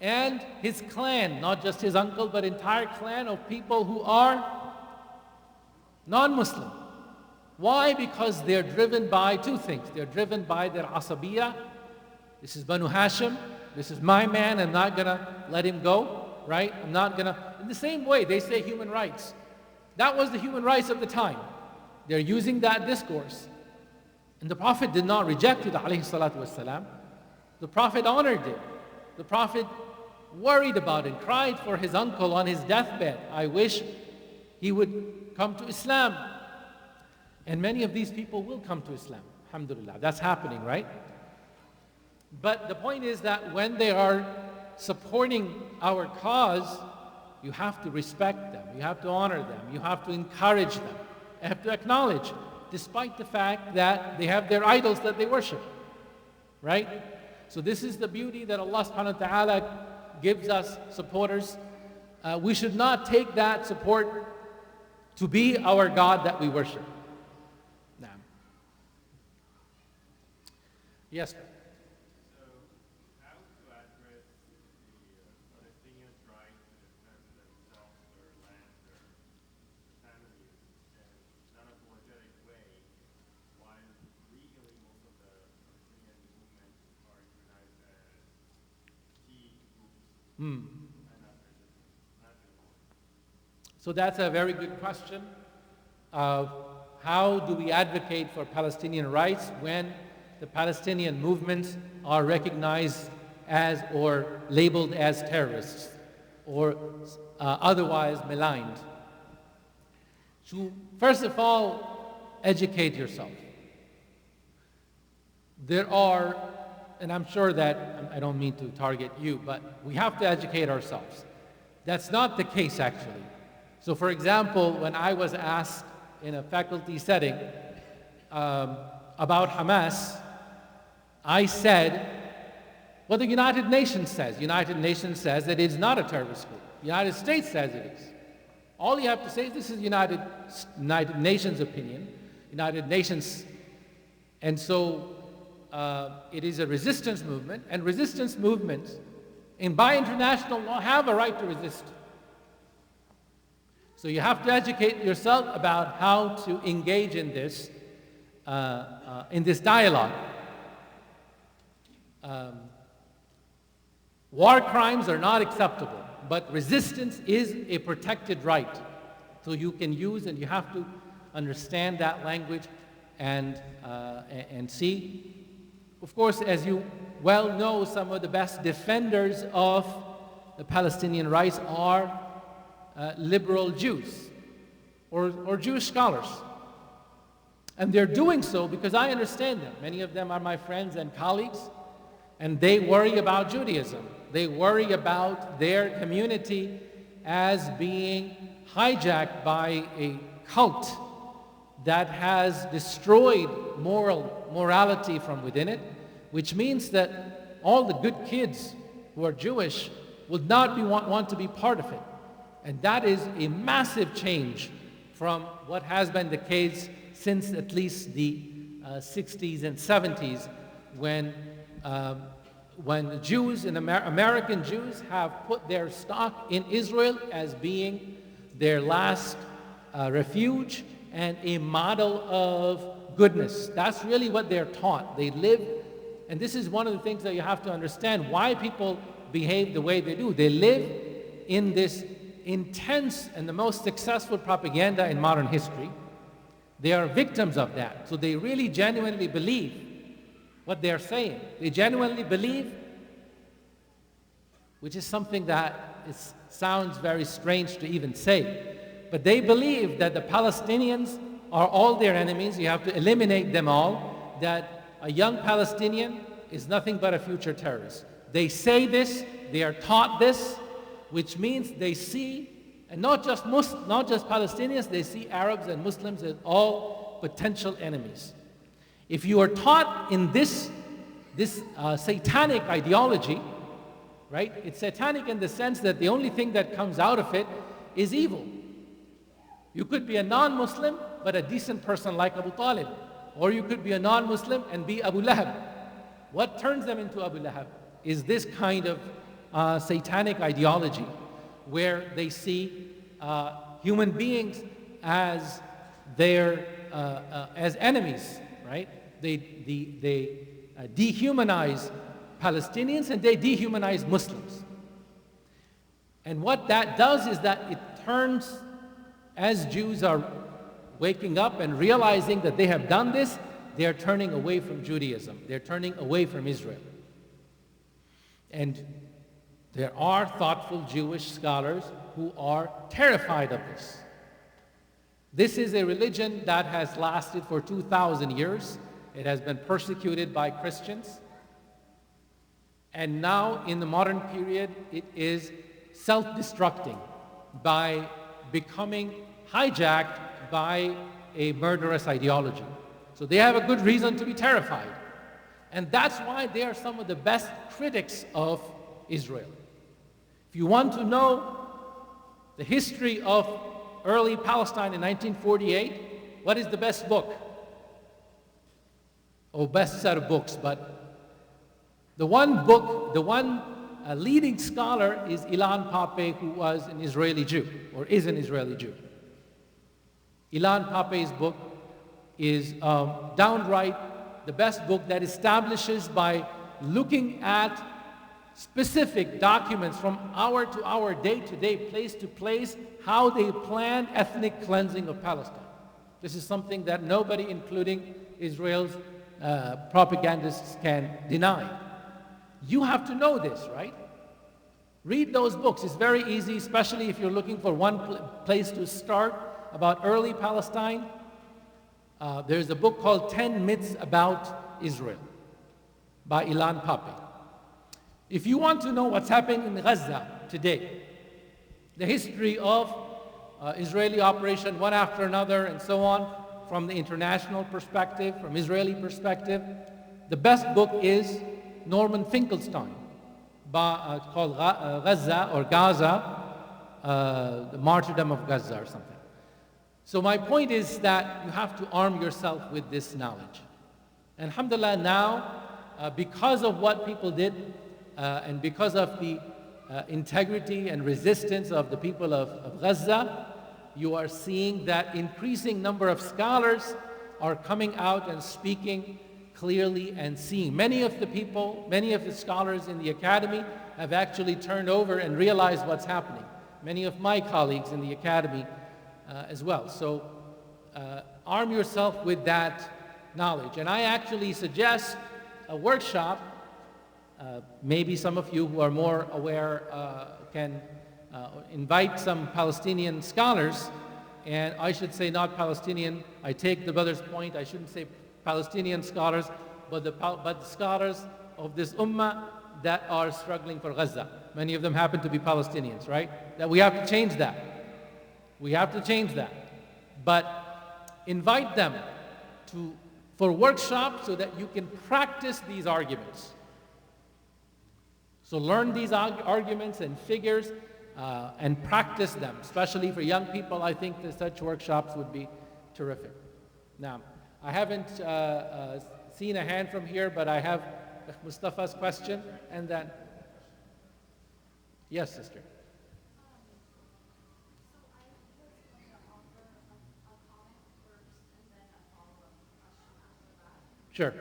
and his clan, not just his uncle, but entire clan of people who are non-Muslim. Why? Because they're driven by two things. They're driven by their asabiyah. This is Banu Hashim. This is my man. I'm not going to let him go. Right? I'm not going to. In the same way, they say human rights. That was the human rights of the time. They're using that discourse. And the Prophet did not reject it, alayhi salatu wasalam. The Prophet honored it. The Prophet worried about it, cried for his uncle on his deathbed. I wish he would come to Islam. And many of these people will come to Islam. Alhamdulillah. That's happening, right? But the point is that when they are supporting our cause, you have to respect them. You have to honor them. You have to encourage them. You have to acknowledge, despite the fact that they have their idols that they worship. Right? So this is the beauty that Allah subhanahu wa ta'ala gives us supporters. We should not take that support to be our God that we worship. Now. Yes, sir. So, how to address the Palestinians' right to defend themselves, their land, their families, in an unapologetic way, while legally most of the Palestinian movements are recognized as T groups and not resistance? So that's a very good question of how do we advocate for Palestinian rights when the Palestinian movements are recognized as or labeled as terrorists or otherwise maligned. So first of all, educate yourself. There are, and I'm sure that, I don't mean to target you, but we have to educate ourselves. That's not the case actually. So for example, when I was asked in a faculty setting about Hamas, I said what the United Nations says. United Nations says that it is not a terrorist group. United States says it is. All you have to say is this is United Nations opinion, United Nations. And so it is a resistance movement, and resistance movements, and by international law, have a right to resist. So you have to educate yourself about how to engage in this dialogue. War crimes are not acceptable, but resistance is a protected right. So you can use, and you have to understand that language and see. Of course, as you well know, some of the best defenders of the Palestinian rights are liberal Jews or Jewish scholars. And they're doing so because I understand them. Many of them are my friends and colleagues, and they worry about Judaism. They worry about their community as being hijacked by a cult that has destroyed morality from within it, which means that all the good kids who are Jewish would not want to be part of it. And that is a massive change from what has been the case since at least the 60s and 70s, when the Jews and American Jews have put their stock in Israel as being their last refuge and a model of goodness. That's really what they're taught. They live, and this is one of the things that you have to understand why people behave the way they do. They live in this intense and the most successful propaganda in modern history. They are victims of that. So they really genuinely believe what they're saying. They genuinely believe, which is something that sounds very strange to even say, but they believe that the Palestinians are all their enemies. You have to eliminate them all, that a young Palestinian is nothing but a future terrorist. They say this, they are taught this, which means they see, and not just Palestinians, they see Arabs and Muslims as all potential enemies. If you are taught in this satanic ideology, right? It's satanic in the sense that the only thing that comes out of it is evil. You could be a non-Muslim, but a decent person like Abu Talib. Or you could be a non-Muslim and be Abu Lahab. What turns them into Abu Lahab is this kind of satanic ideology, where they see human beings as as enemies, right? They dehumanize Palestinians and they dehumanize Muslims. And what that does is that it turns, as Jews are waking up and realizing that they have done this, they are turning away from Judaism. They're turning away from Israel. And there are thoughtful Jewish scholars who are terrified of this. This is a religion that has lasted for 2,000 years. It has been persecuted by Christians. And now, in the modern period, it is self-destructing by becoming hijacked by a murderous ideology. So they have a good reason to be terrified. And that's why they are some of the best critics of Israel. If you want to know the history of early Palestine in 1948, what is the best book? Or best set of books, but the one leading scholar is Ilan Pappé, who was an Israeli Jew, or is an Israeli Jew. Ilan Pappé's book is downright the best book that establishes, by looking at specific documents from hour to hour, day to day, place to place, how they planned ethnic cleansing of Palestine. This is something that nobody, including Israel's propagandists, can deny. You have to know this, right? Read those books. It's very easy, especially if you're looking for one place to start about early Palestine. There's a book called 10 Myths About Israel by Ilan Pappé. If you want to know what's happening in Gaza today, the history of Israeli operation one after another and so on, from the international perspective, from Israeli perspective, the best book is Norman Finkelstein, called Gaza, or Gaza, the Martyrdom of Gaza or something. So my point is that you have to arm yourself with this knowledge. And alhamdulillah, now, because of what people did, and because of the integrity and resistance of the people of Gaza, you are seeing that increasing number of scholars are coming out and speaking clearly and seeing. Many of the scholars in the academy have actually turned over and realized what's happening. Many of my colleagues in the academy as well. So arm yourself with that knowledge. And I actually suggest a workshop. Maybe some of you who are more aware can invite some Palestinian scholars And I should say not Palestinian. I take the brother's point. I shouldn't say Palestinian scholars, but the scholars of this ummah that are struggling for Gaza. Many of them happen to be Palestinians, right? That we have to change that. We have to change that. But invite them for workshops so that you can practice these arguments. So learn these arguments and figures and practice them. Especially for young people, I think that such workshops would be terrific. Now, I haven't seen a hand from here, but I have Mustafa's question, and then, yes, sister. Sure.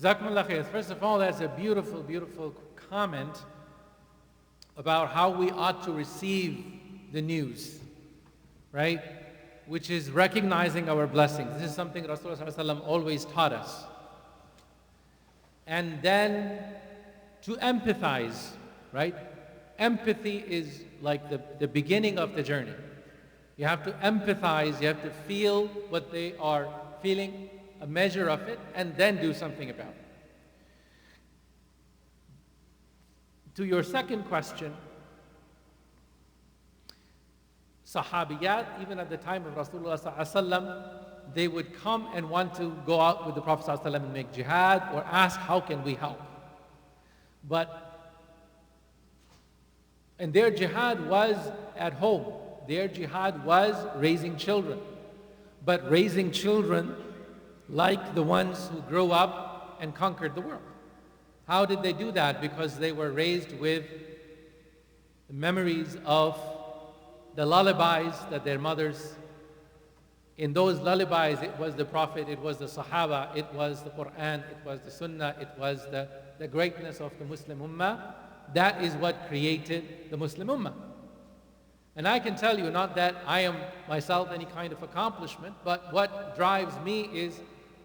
Jazakumullah khair. First of all, that's a beautiful, beautiful comment about how we ought to receive the news, right? Which is recognizing our blessings. This is something Rasulullah always taught us. And then to empathize, right? Empathy is like the beginning of the journey. You have to empathize, you have to feel what they are feeling, a measure of it, and then do something about it. To your second question, Sahabiyat, even at the time of Rasulullah, they would come and want to go out with the Prophet and make jihad or ask, how can we help? And their jihad was at home. Their jihad was raising children. But raising children like the ones who grew up and conquered the world. How did they do that? Because they were raised with the memories of the lullabies that their mothers, in those lullabies, it was the Prophet, it was the Sahaba, it was the Quran, it was the Sunnah, it was the greatness of the Muslim Ummah. That is what created the Muslim Ummah. And I can tell you, not that I am myself any kind of accomplishment, but what drives me is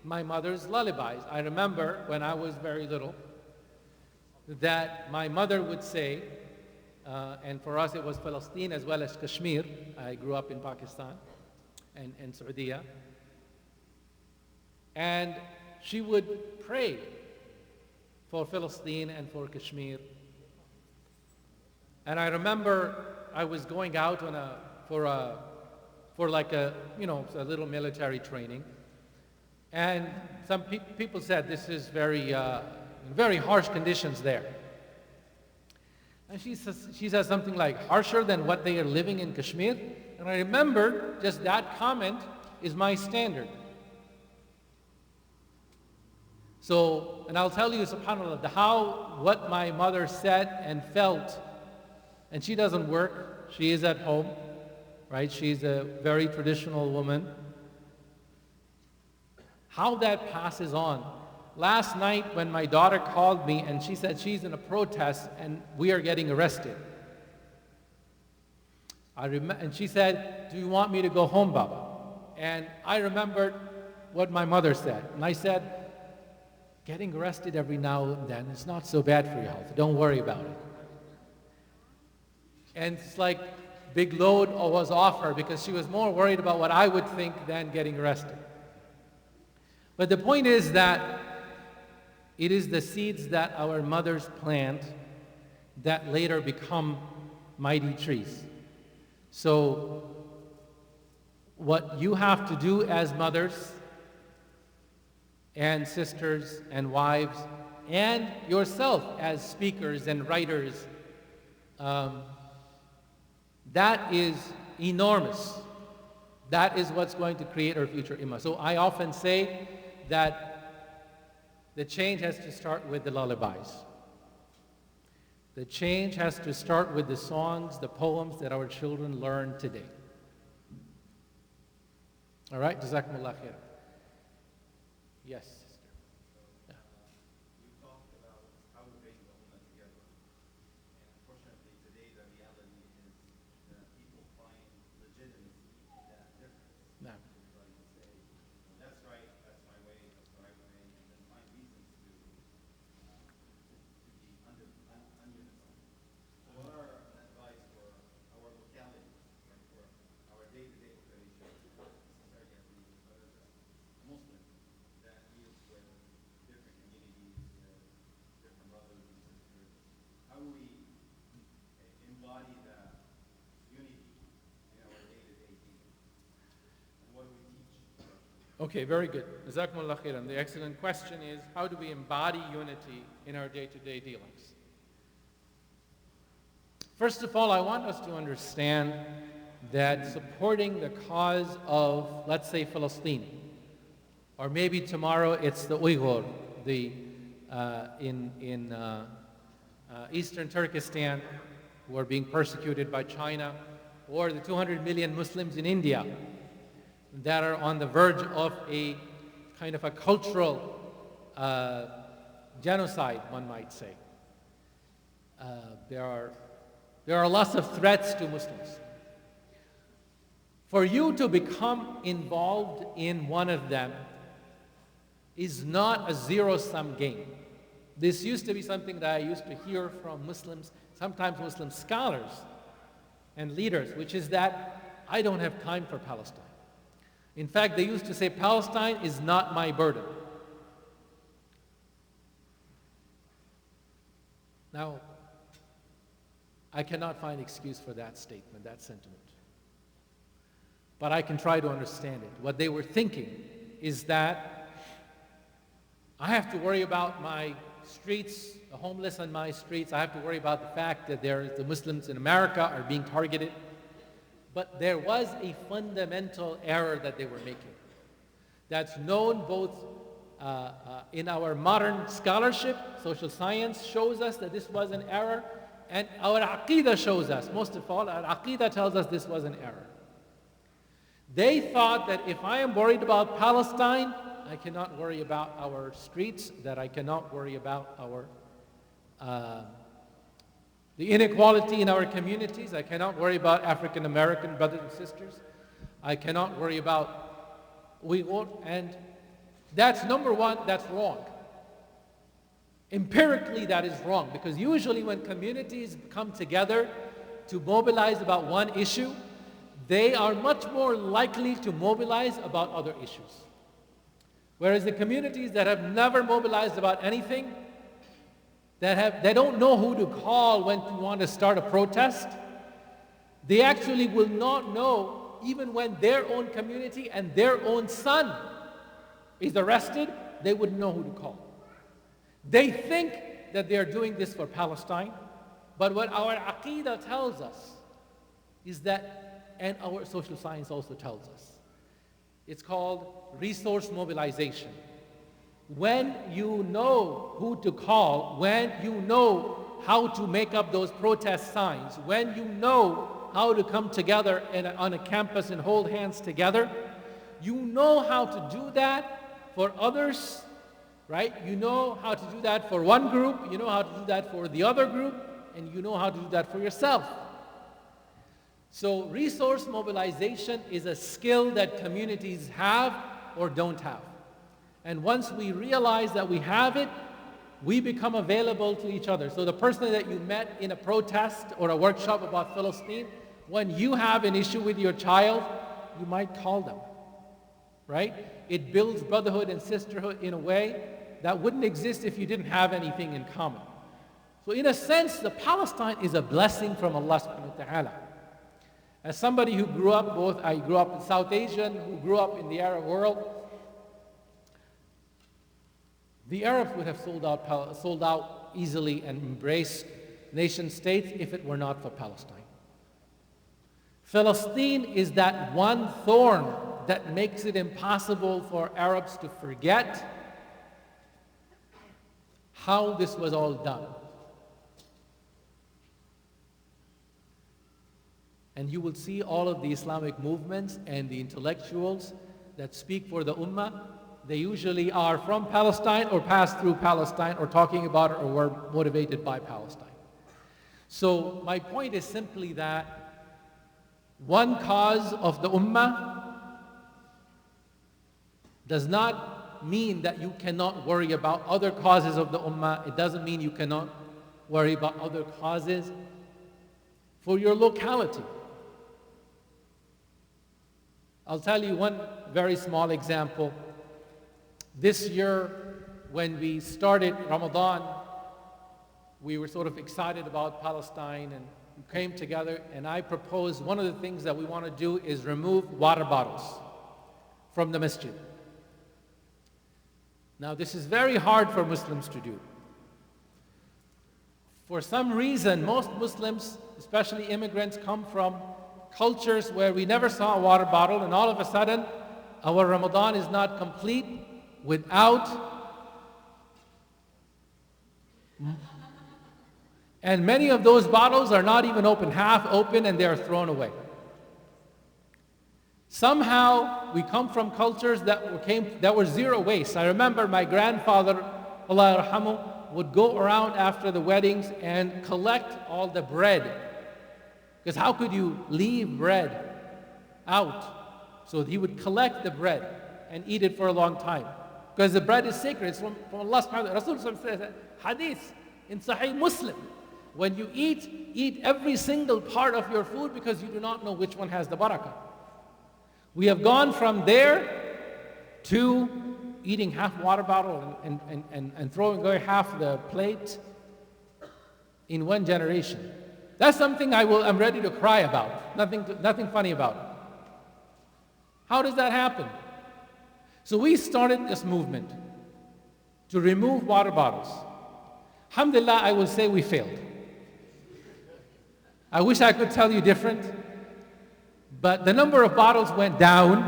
my mother's lullabies. I remember when I was very little that my mother would say, and for us it was Palestine as well as Kashmir. I grew up in Pakistan and Saudi. And she would pray for Palestine and for Kashmir. And I remember I was going out on for like a little military training, and some people said this is very harsh conditions there. And she says something like, harsher than what they are living in Kashmir. And I remember just that comment is my standard. So, and I'll tell you, subhanAllah, what my mother said and felt, and she doesn't work, she is at home, right? She's a very traditional woman. How that passes on. Last night when my daughter called me and she said she's in a protest and we are getting arrested. And she said, do you want me to go home, Baba? And I remembered what my mother said. And I said, getting arrested every now and then is not so bad for your health. Don't worry about it. And it's like big load was off her because she was more worried about what I would think than getting arrested. But the point is that it is the seeds that our mothers plant that later become mighty trees. So what you have to do as mothers and sisters and wives and yourself as speakers and writers, that is enormous. That is what's going to create our future Ummah. So I often say that the change has to start with the lullabies. The change has to start with the songs, the poems that our children learn today. All right? Jazakumullah khair. Yes, sister. Yeah. You talked about how to bring the Ummah together. And unfortunately, today the reality is that people find legitimacy in that difference. No. Everybody will say, that's right, that's my way, that's the right way, and then find reasons to be ununified. So what are an advice for our locality, and for our day-to-day operation, not necessarily as leaders, but as a Muslim that deals with different communities, different brothers and sisters? How do we embody that unity in our day-to-day dealings? And what do we teach? Okay, very good. Jazakumullah khairan. The excellent question is, how do we embody unity in our day-to-day dealings? First of all, I want us to understand that supporting the cause of, let's say, Palestine, or maybe tomorrow it's the Uyghur, in Eastern Turkestan, who are being persecuted by China, or the 200 million Muslims in India that are on the verge of a kind of a cultural genocide, one might say. There are lots of threats to Muslims. For you to become involved in one of them is not a zero-sum game. This used to be something that I used to hear from Muslims, sometimes Muslim scholars and leaders, which is that I don't have time for Palestine. In fact, they used to say, Palestine is not my burden. Now, I cannot find excuse for that statement, that sentiment. But I can try to understand it. What they were thinking is that I have to worry about my streets, the homeless on my streets. I have to worry about the fact that the Muslims in America are being targeted. But there was a fundamental error that they were making. That's known both in our modern scholarship. Social science shows us that this was an error. And our Aqidah shows us, most of all, our Aqidah tells us this was an error. They thought that if I am worried about Palestine, I cannot worry about our streets, that I cannot worry about our The inequality in our communities, I cannot worry about African American brothers and sisters. I cannot worry about Uyghur, and that's number one, that's wrong. Empirically, that is wrong, because usually when communities come together to mobilize about one issue, they are much more likely to mobilize about other issues. Whereas the communities that have never mobilized about anything, they don't know who to call when you want to start a protest, they actually will not know even when their own community and their own son is arrested, they wouldn't know who to call. They think that they are doing this for Palestine, but what our Aqidah tells us is that, and our social science also tells us, it's called resource mobilization. When you know who to call, when you know how to make up those protest signs, when you know how to come together on a campus and hold hands together, you know how to do that for others, right? You know how to do that for one group, you know how to do that for the other group, and you know how to do that for yourself. So resource mobilization is a skill that communities have or don't have. And once we realize that we have it, we become available to each other. So the person that you met in a protest or a workshop about Palestine, when you have an issue with your child, you might call them, right? It builds brotherhood and sisterhood in a way that wouldn't exist if you didn't have anything in common. So in a sense, the Palestine is a blessing from Allah subhanahu wa ta'ala. As somebody who grew up I grew up in South Asia, who grew up in the Arab world, the Arabs would have sold out easily and embraced nation states if it were not for Palestine. Palestine is that one thorn that makes it impossible for Arabs to forget how this was all done. And you will see all of the Islamic movements and the intellectuals that speak for the Ummah, they usually are from Palestine or passed through Palestine or talking about it or were motivated by Palestine. So my point is simply that one cause of the Ummah does not mean that you cannot worry about other causes of the Ummah. It doesn't mean you cannot worry about other causes for your locality. I'll tell you one very small example. This year, when we started Ramadan, we were sort of excited about Palestine and we came together and I proposed one of the things that we want to do is remove water bottles from the masjid. Now this is very hard for Muslims to do. For some reason, most Muslims, especially immigrants, come from cultures where we never saw a water bottle, and all of a sudden, our Ramadan is not complete without. And many of those bottles are not even open, half open, and they are thrown away. Somehow, we come from cultures that were zero waste. I remember my grandfather, Allah yarhamu, would go around after the weddings and collect all the bread. Because how could you leave bread out? So he would collect the bread and eat it for a long time. Because the bread is sacred. It's from Allah subhanahu wa ta'ala. Rasul says, hadith in Sahih Muslim, when you eat every single part of your food because you do not know which one has the barakah. We have gone from there to eating half water bottle and throwing away half the plate in one generation. That's something I'm ready to cry about. Nothing funny about it. How does that happen? So we started this movement to remove water bottles. Alhamdulillah, I will say we failed. I wish I could tell you different, but the number of bottles went down,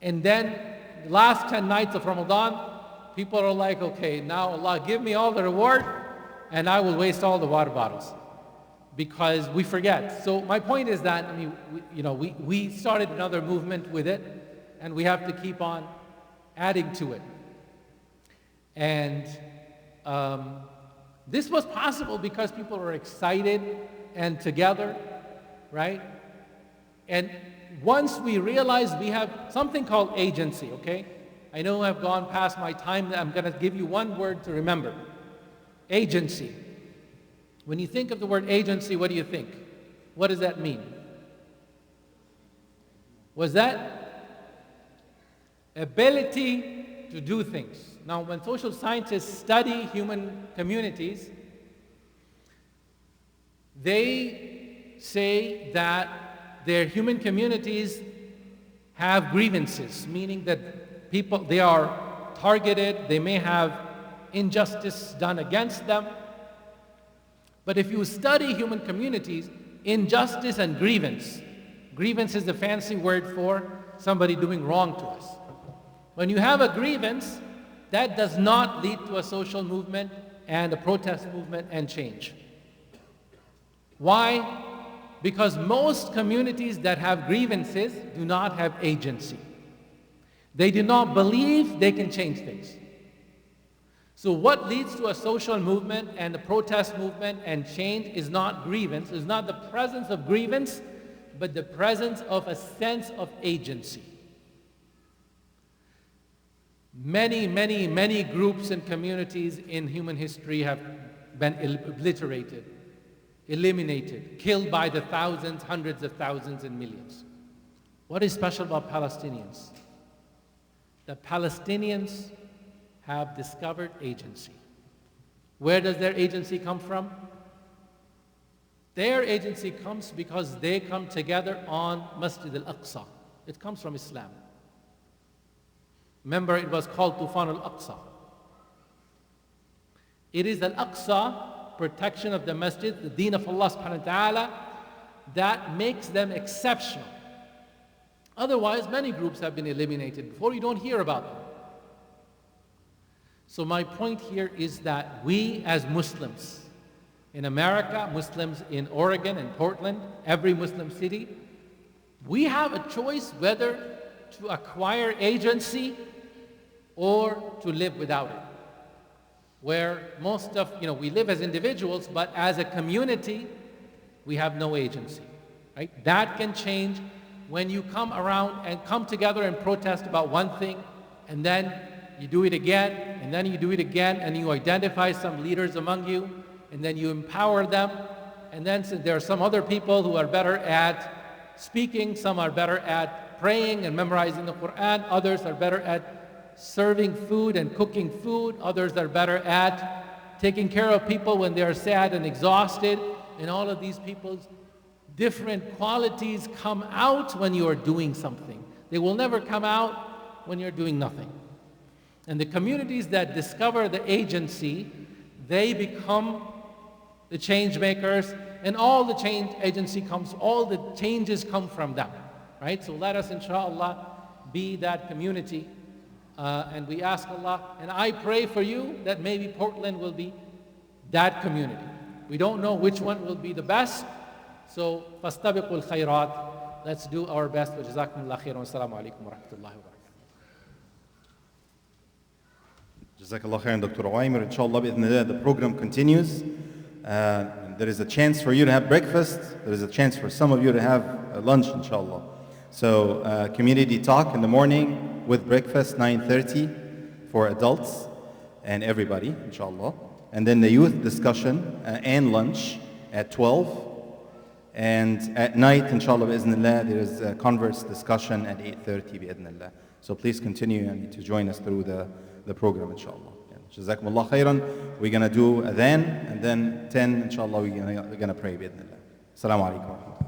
and then the last 10 nights of Ramadan, people are like, okay, now Allah give me all the reward, and I will waste all the water bottles, because we forget. So my point is that, I mean, we started another movement with it, and we have to keep on adding to it. And This was possible because people were excited and together, right? And once we realized we have something called agency, okay? I know I've gone past my time. I'm going to give you one word to remember. Agency. When you think of the word agency, what do you think? What does that mean? Was that ability to do things? Now, when social scientists study human communities, they say that their human communities have grievances, meaning that people, they are targeted, they may have injustice done against them. But if you study human communities, injustice and grievance is a fancy word for somebody doing wrong to us. When you have a grievance, that does not lead to a social movement and a protest movement and change. Why? Because most communities that have grievances do not have agency. They do not believe they can change things. So what leads to a social movement and a protest movement and change is not grievance, is not the presence of grievance, but the presence of a sense of agency. Many groups and communities in human history have been obliterated, eliminated, killed by the thousands, hundreds of thousands, and millions. What is special about Palestinians? The Palestinians have discovered agency. Where does their agency come from? Their agency comes because they come together on Masjid al-Aqsa. It comes from Islam. Remember, it was called Tufan al-Aqsa. It is al-Aqsa, protection of the masjid, the deen of Allah subhanahu wa ta'ala, that makes them exceptional. Otherwise, many groups have been eliminated before. You don't hear about them. So my point here is that we as Muslims in America, Muslims in Oregon and Portland, every Muslim city, we have a choice whether to acquire agency or to live without it. Where most of, we live as individuals, but as a community, we have no agency, right? That can change when you come around and come together and protest about one thing, and then you do it again, and then you do it again, and you identify some leaders among you, and then you empower them, and then there are some other people who are better at speaking, some are better at praying and memorizing the Quran, others are better at serving food and cooking food, others are better at taking care of people when they are sad and exhausted, and all of these people's different qualities come out when you are doing something. They will never come out when you're doing nothing. And the communities that discover the agency, they become the change makers, and all the change agency comes, all the changes come from them, right? So let us, inshallah, be that community, and we ask Allah, and I pray for you that maybe Portland will be that community. We don't know which one will be the best, so fastabiqul khairat. Let's do our best. Wa jazakumullah khairan. Assalamu alaikum wa rahmatullahi wa barakatuh. Jazakallah khairan, Dr. Ovamir. Inshallah, bi'idhnillah, the program continues. There is a chance for you to have breakfast. There is a chance for some of you to have lunch, inshallah. So, community talk in the morning with breakfast, 9:30 for adults and everybody, inshallah. And then the youth discussion and lunch at 12. And at night, inshallah, bi'idhnillah, there is a converse discussion at 8:30, bi'idhnillah. So please continue to join us through the program, inshallah. Jazakumullah khairan. We're going to do adhan, and then 10, inshallah, we're going to pray, bi'idhnillah. Assalamu alaikum.